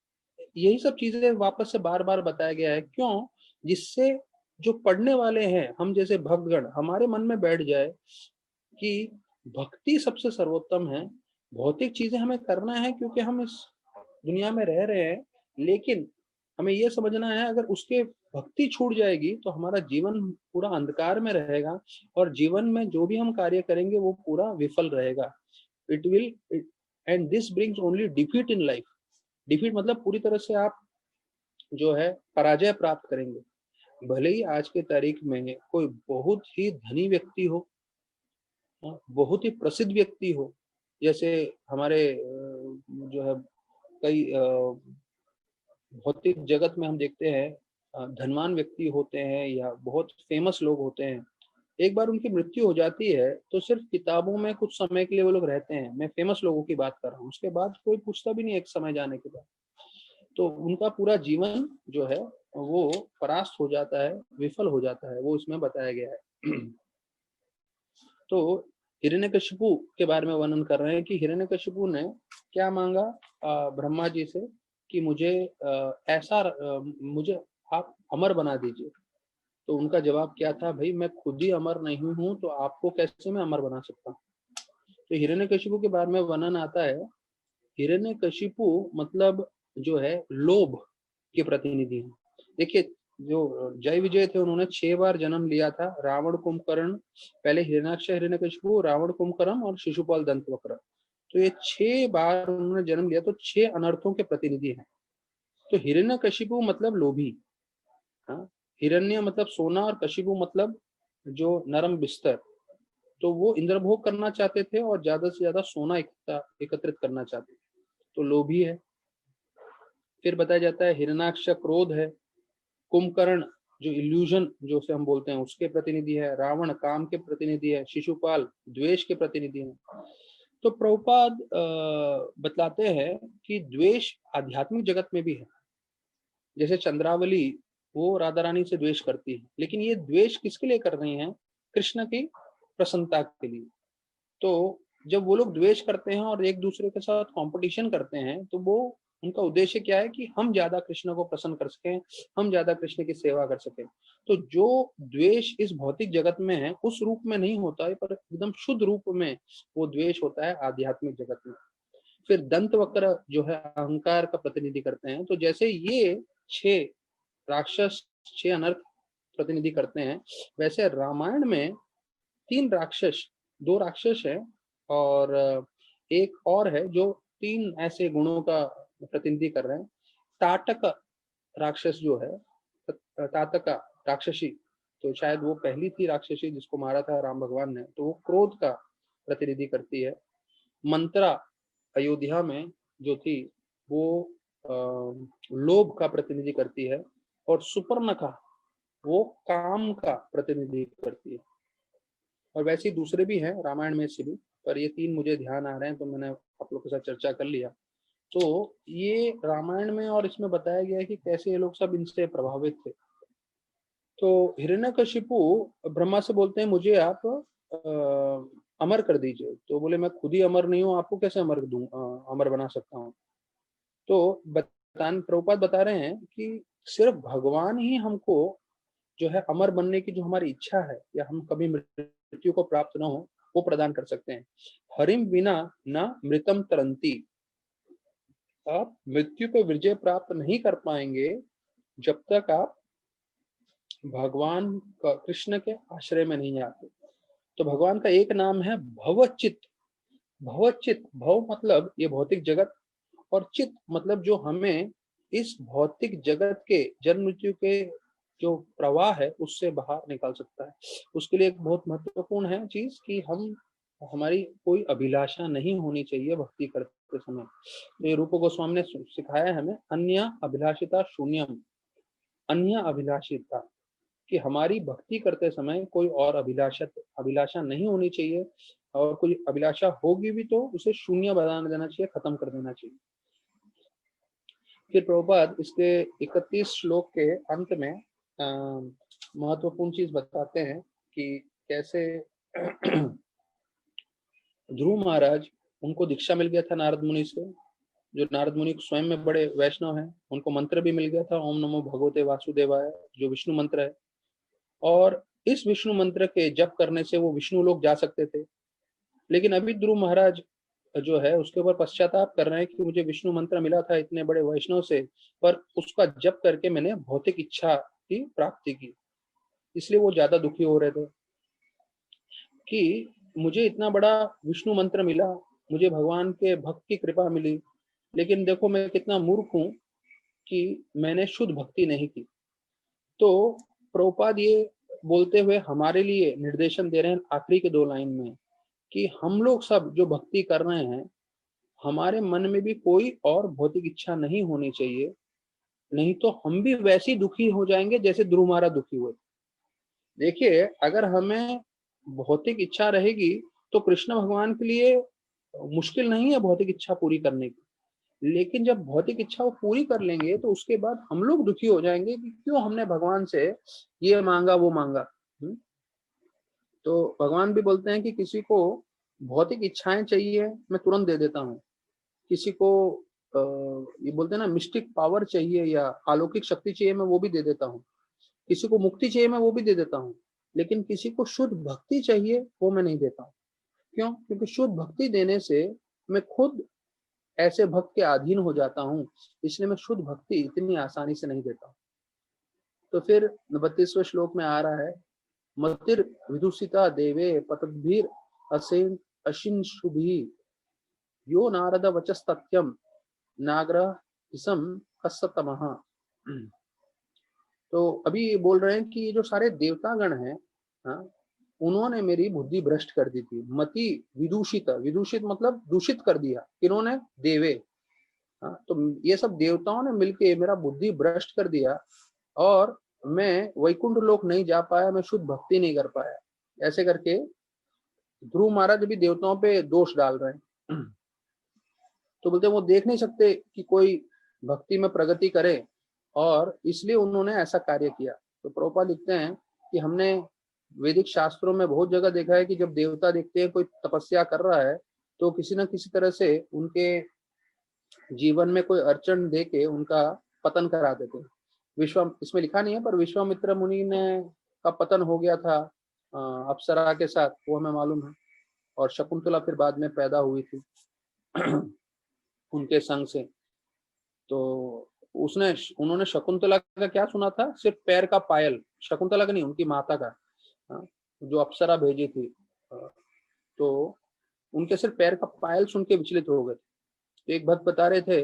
यही सब चीजें वापस से बार बार बताया गया है। क्यों? जिससे जो पढ़ने वाले हैं, हम जैसे भक्तगण, हमारे मन में बैठ जाए कि भक्ति सबसे सर्वोत्तम है। भौतिक चीजें हमें करना है क्योंकि हम इस दुनिया में रह रहे हैं, लेकिन हमें यह समझना है अगर उसके भक्ति छूट जाएगी तो हमारा जीवन पूरा अंधकार में रहेगा और जीवन में जो भी हम कार्य करेंगे वो पूरा विफल रहेगा। It will, and this brings only defeat in life. Defeat मतलब पूरी तरह से आप जो है पराजय प्राप्त करेंगे। भले ही आज के तारीख में कोई बहुत ही धनी व्यक्ति हो, बहुत ही प्रसिद्ध व्यक्ति हो, जैसे हमारे जो है कई भौतिक जगत में हम देखते हैं धनवान व्यक्ति होते हैं या बहुत फेमस लोग होते हैं, एक बार उनकी मृत्यु हो जाती है तो सिर्फ किताबों में कुछ समय के लिए वो लोग रहते हैं। मैं फेमस लोगों की बात कर रहा हूँ, उसके बाद कोई पूछता भी नहीं एक समय जाने के बाद। तो उनका पूरा जीवन जो है वो परास्त हो जाता है, विफल हो जाता है, वो इसमें बताया गया है। तो हिरण्यकशिपु के बारे में वर्णन कर रहे हैं कि हिरण्यकशिपु ने क्या मांगा ब्रह्मा जी से कि मुझे मुझे आप अमर बना दीजिए। तो उनका जवाब क्या था, भाई मैं खुद ही अमर नहीं हूं तो आपको कैसे मैं अमर बना सकता हूँ। तो हिरण्यकशिपु के बारे में वर्णन आता है, हिरण्यकशिपु मतलब जो है लोभ के प्रतिनिधि हैं। देखिए, जो जय विजय थे उन्होंने 6 बार जन्म लिया था, रावण, कुंभकर्ण, पहले हिरण्याक्ष, हिरण्यकशिपु, रावण, कुंभकर्ण और शिशुपाल, दंतवक्र। तो ये 6 बार उन्होंने जन्म लिया, तो 6 अनर्थों के प्रतिनिधि हैं। तो हिरण्यकशिपु मतलब लोभी, हाँ, हिरण्य मतलब सोना और कशिपु मतलब जो नरम बिस्तर। तो वो इंद्रभोग करना चाहते थे और ज्यादा से ज्यादा सोना एकत्रित करना चाहते थे, तो लोभी है। फिर बताया जाता है हिरण्याक्ष क्रोध है, कुंभकर्ण जो इल्यूजन जो से हम बोलते हैं उसके प्रतिनिधि है, रावण काम के प्रतिनिधि है, शिशुपाल द्वेष के प्रतिनिधि है। तो प्रभुपाद बतलाते हैं कि द्वेष आध्यात्मिक जगत में भी है। जैसे चंद्रावली वो राधा रानी से द्वेष करती है, लेकिन ये द्वेष किसके लिए कर रही हैं, कृष्ण की प्रसन्नता के लिए। तो जब वो लोग द्वेष करते हैं और एक दूसरे के साथ कंपटीशन करते हैं, तो वो उनका उद्देश्य क्या है कि हम ज्यादा कृष्ण को प्रसन्न कर सकें, हम ज्यादा कृष्ण की सेवा कर सकें। तो जो द्वेष इस भौतिक जगत में है उस रूप में नहीं होता है, पर एकदम शुद्ध रूप में वो द्वेष होता है आध्यात्मिक जगत में। फिर दंत वक्र जो है अहंकार का प्रतिनिधि करते हैं। तो जैसे ये 6 राक्षस, 6 अनर्थ प्रतिनिधि करते हैं, वैसे रामायण में 3 राक्षस, 2 राक्षस है और एक और है जो 3 ऐसे गुणों का प्रतिनिधि कर रहे हैं। ताटक राक्षस जो है, ताटका राक्षसी, तो शायद वो पहली थी राक्षसी जिसको मारा था राम भगवान ने, तो वो क्रोध का प्रतिनिधि करती है। मंत्रा अयोध्या में जो थी वो लोभ का प्रतिनिधि करती है। और सुपर्णखा वो काम का प्रतिनिधि करती है। और वैसे ही दूसरे भी हैं रामायण में से भी, पर ये 3 मुझे ध्यान आ रहे हैं तो मैंने आप लोग के साथ चर्चा कर लिया। तो ये रामायण में और इसमें बताया गया है कि कैसे ये लोग सब इनसे प्रभावित थे। तो हिरण्यकशिपु ब्रह्मा से बोलते हैं मुझे आप अमर कर दीजिए। तो बोले मैं खुद ही अमर नहीं हूँ, आपको कैसे अमर बना सकता हूँ। तो प्रभुपाद बता रहे हैं कि सिर्फ भगवान ही हमको जो है अमर बनने की जो हमारी इच्छा है, या हम कभी मृत्यु को प्राप्त न हो, वो प्रदान कर सकते हैं। हरिम बिना न मृतम तरंती, आप मृत्यु पे विजय प्राप्त नहीं कर पाएंगे जब तक आप भगवान कृष्ण के आश्रय में नहीं आते। तो भगवान का एक नाम है भवचित। भवचित, भव मतलब ये भौतिक जगत, और चित मतलब जो हमें इस भौतिक जगत के जन्म मृत्यु के जो प्रवाह है उससे बाहर निकाल सकता है। उसके लिए एक बहुत महत्वपूर्ण है चीज कि हमारी कोई अभिलाषा नहीं होनी चाहिए भक्ति करते समय। तो ये रूप गोस्वामी ने सिखाया है हमें, अन्य अभिलाषिता शून्यम, अन्य अभिलाषिता, कि हमारी भक्ति करते समय कोई और अभिलाषा नहीं होनी चाहिए, और कोई अभिलाषा होगी भी तो उसे शून्य बना देना चाहिए, खत्म कर देना चाहिए। फिर प्रभुपाद इसके 31 श्लोक के अंत में महत्वपूर्ण चीज बताते हैं कि कैसे ध्रुव महाराज, उनको दीक्षा मिल गया था नारद मुनि से, जो नारद मुनि स्वयं में बड़े वैष्णव हैं, उनको मंत्र भी मिल गया था ओम नमो भगवते वासुदेवाय, जो विष्णु मंत्र है। और इस विष्णु मंत्र के जप करने से वो विष्णु लोक जा सकते थे। लेकिन अभी ध्रुव महाराज जो है उसके ऊपर पश्चाताप कर रहे हैं कि मुझे विष्णु मंत्र मिला था इतने बड़े वैष्णव से, पर उसका जप करके मैंने भौतिक इच्छा की प्राप्ति की, इसलिए वो ज्यादा दुखी हो रहे थे कि मुझे इतना बड़ा विष्णु मंत्र मिला, मुझे भगवान के भक्त की कृपा मिली, लेकिन देखो मैं कितना मूर्ख हूं कि मैंने शुद्ध भक्ति नहीं की। तो प्रभुपाद ये बोलते हुए हमारे लिए निर्देशन दे रहे हैं आखिरी के 2 लाइन में, कि हम लोग सब जो भक्ति कर रहे हैं, हमारे मन में भी कोई और भौतिक इच्छा नहीं होनी चाहिए, नहीं तो हम भी वैसे ही दुखी हो जाएंगे जैसे ध्रुव महाराज दुखी हुए। देखिए, अगर हमें भौतिक इच्छा रहेगी तो कृष्ण भगवान के लिए मुश्किल नहीं है भौतिक इच्छा पूरी करने की, लेकिन जब भौतिक इच्छा वो पूरी कर लेंगे तो उसके बाद हम लोग दुखी हो जाएंगे कि क्यों हमने भगवान से ये मांगा वो मांगा। तो भगवान भी बोलते हैं कि किसी को भौतिक इच्छाएं चाहिए मैं तुरंत दे देता हूँ, किसी को ये बोलते हैं ना मिस्टिक पावर चाहिए या अलौकिक शक्ति चाहिए, मैं वो भी दे देता हूँ। किसी को मुक्ति चाहिए, मैं वो भी दे देता हूँ। लेकिन किसी को शुद्ध भक्ति चाहिए, वो मैं नहीं देता हूँ। क्यों? क्योंकि शुद्ध भक्ति देने से मैं खुद ऐसे भक्त के अधीन हो जाता हूँ, इसलिए मैं शुद्ध भक्ति इतनी आसानी से नहीं देता हूँ। तो फिर 32वें श्लोक में आ रहा है, मतिर विदुषिता देवे पतद्भिर असेन अशिंशुभि यो नारद वचस्तत्यम नाग्रह इसम कस्सतमः। तो अभी ये बोल रहे हैं कि ये जो सारे देवतागण हैं, हाँ, उन्होंने मेरी बुद्धि भ्रष्ट कर दी थी। मति विदूषित, विदूषित मतलब दूषित कर दिया। किन्होंने? देवे। हाँ, तो ये सब देवताओं ने मिलके मेरा बुद्धि भ्रष्ट कर दिया और मैं वैकुंठ लोक नहीं जा पाया, मैं शुद्ध भक्ति नहीं कर पाया। ऐसे करके ध्रुव महाराज भी देवताओं पे दोष डाल रहे हैं। तो बोलते वो देख नहीं सकते कि कोई भक्ति में प्रगति करे, और इसलिए उन्होंने ऐसा कार्य किया। तो प्रभुपाद लिखते हैं कि हमने वैदिक शास्त्रों में बहुत जगह देखा है कि जब देवता देखते हैं कोई तपस्या कर रहा है, तो किसी न किसी तरह से उनके जीवन में कोई अड़चन दे के उनका पतन करा देते हैं। इसमें लिखा नहीं है, पर विश्वामित्र मुनि ने का पतन हो गया था अप्सरा के साथ, वो हमें मालूम है। और शकुंतला फिर बाद में पैदा हुई थी उनके संग से। तो उन्होंने शकुंतला का क्या सुना था? सिर्फ पैर का पायल, शकुंतला का नहीं, उनकी माता का, जो अप्सरा भेजी थी। तो उनके सिर्फ पैर का पायल सुन के विचलित हो गए। तो एक भक्त बता रहे थे,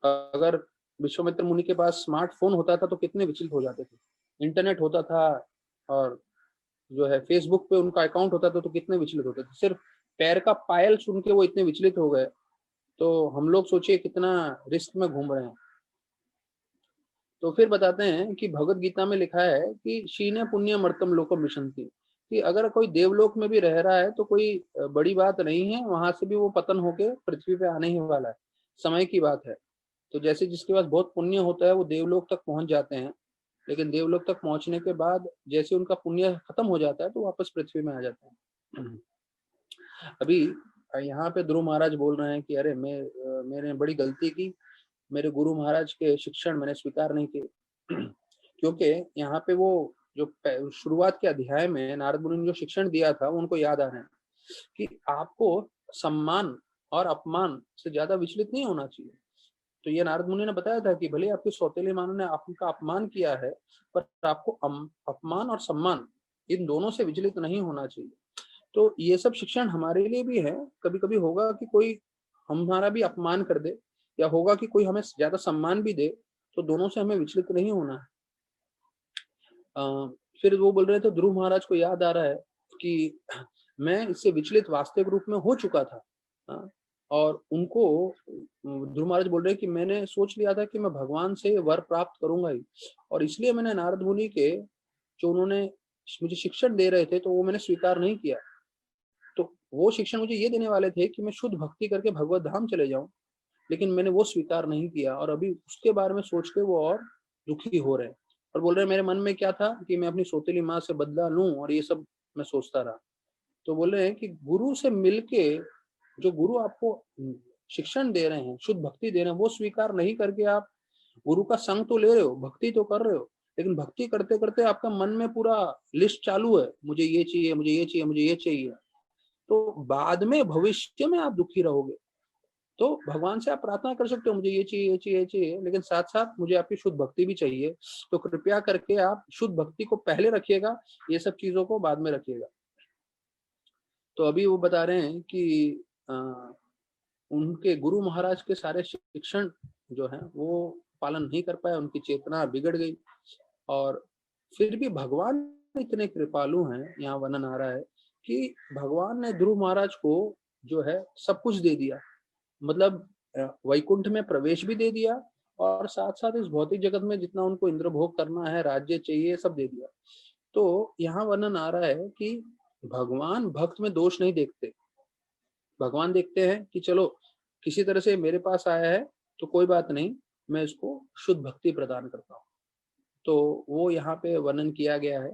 अगर विश्वामित्र मुनि के पास स्मार्टफोन होता था तो कितने विचलित हो जाते थे, इंटरनेट होता था और जो है फेसबुक पे उनका अकाउंट होता था तो कितने विचलित होते थे। सिर्फ पैर का पायल सुन के वो इतने विचलित हो गए। तो हम लोग सोचिए कितना रिस्क में घूम रहे हैं। तो फिर बताते हैं कि भगवत गीता में लिखा है कि शीने पुण्य मर्तम लोकम विशंति, कि अगर कोई देवलोक में भी रह रहा है तो कोई बड़ी बात नहीं है, वहां से भी वो पतन होके पृथ्वी पे आने ही वाला है, समय की बात है। तो जैसे जिसके पास बहुत पुण्य होता है वो देवलोक तक पहुंच जाते हैं, लेकिन देवलोक तक पहुंचने के बाद जैसे उनका पुण्य खत्म हो जाता है तो वापस पृथ्वी में आ जाते हैं। अभी यहाँ पे ध्रुव महाराज बोल रहे हैं कि अरे मैंने बड़ी गलती की, मेरे गुरु महाराज के शिक्षण मैंने स्वीकार नहीं किए। क्योंकि यहाँ पे वो जो शुरुआत के अध्याय में नारद मुनि ने जो शिक्षण दिया था उनको याद आ रहे हैं कि आपको सम्मान और अपमान से ज्यादा विचलित नहीं होना चाहिए। तो ये नारद मुनि ने बताया था कि भले आपके सौतेले मानव ने आपका अपमान किया है, पर आपको अपमान और सम्मान इन दोनों से विचलित नहीं होना चाहिए। तो ये सब शिक्षण हमारे लिए भी है। कभी कभी होगा कि कोई हमारा भी अपमान कर दे, या होगा कि कोई हमें ज्यादा सम्मान भी दे, तो दोनों से हमें विचलित नहीं होना है। फिर वो बोल रहे थे, ध्रुव महाराज को याद आ रहा है कि मैं इससे विचलित वास्तविक रूप में हो चुका था। और उनको ध्रुव महाराज बोल रहे हैं कि मैंने सोच लिया था कि मैं भगवान से वर प्राप्त करूंगा ही, और इसलिए मैंने नारद मुनि के जो उन्होंने मुझे शिक्षण दे रहे थे तो वो मैंने स्वीकार नहीं किया। तो वो शिक्षण मुझे ये देने वाले थे कि मैं शुद्ध भक्ति करके भगवत धाम चले जाऊं, लेकिन मैंने वो स्वीकार नहीं किया, और अभी उसके बारे में सोच के वो और दुखी हो रहे हैं। और बोल रहे हैं मेरे मन में क्या था कि मैं अपनी सौतेली माँ से बदला लूं, और ये सब मैं सोचता रहा। तो बोल रहे हैं कि गुरु से मिलके जो गुरु आपको शिक्षण दे रहे हैं, शुद्ध भक्ति दे रहे हैं, वो स्वीकार नहीं करके आप गुरु का संग तो ले रहे हो, भक्ति तो कर रहे हो, लेकिन भक्ति करते करते आपका मन में पूरा लिस्ट चालू है, मुझे ये चाहिए, मुझे ये चाहिए, मुझे ये चाहिए। तो बाद में भविष्य में आप दुखी रहोगे। तो भगवान से आप प्रार्थना कर सकते हो, मुझे ये चाहिए, ये चाहिए, ये चाहिए, लेकिन साथ साथ मुझे आपकी शुद्ध भक्ति भी चाहिए। तो कृपया करके आप शुद्ध भक्ति को पहले रखिएगा, ये सब चीजों को बाद में रखिएगा। तो अभी वो बता रहे हैं कि उनके गुरु महाराज के सारे शिक्षण जो है वो पालन नहीं कर पाए, उनकी चेतना बिगड़ गई। और फिर भी भगवान इतने कृपालु हैं, यहाँ वर्णन आ रहा है कि भगवान ने ध्रुव महाराज को जो है सब कुछ दे दिया, मतलब वैकुंठ में प्रवेश भी दे दिया, और साथ साथ इस भौतिक जगत में जितना उनको इंद्र भोग करना है, राज्य चाहिए, सब दे दिया। तो यहाँ वर्णन आ रहा है कि भगवान भक्त में दोष नहीं देखते। भगवान देखते हैं कि चलो किसी तरह से मेरे पास आया है तो कोई बात नहीं, मैं इसको शुद्ध भक्ति प्रदान करता हूँ। तो वो यहाँ पे वर्णन किया गया है।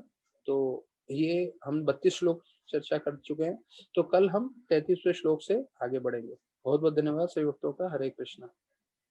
तो ये हम 32 श्लोक चर्चा कर चुके हैं। तो कल हम 33वें श्लोक से आगे बढ़ेंगे। बहुत बहुत धन्यवाद सभी भक्तों का। हरे कृष्णा।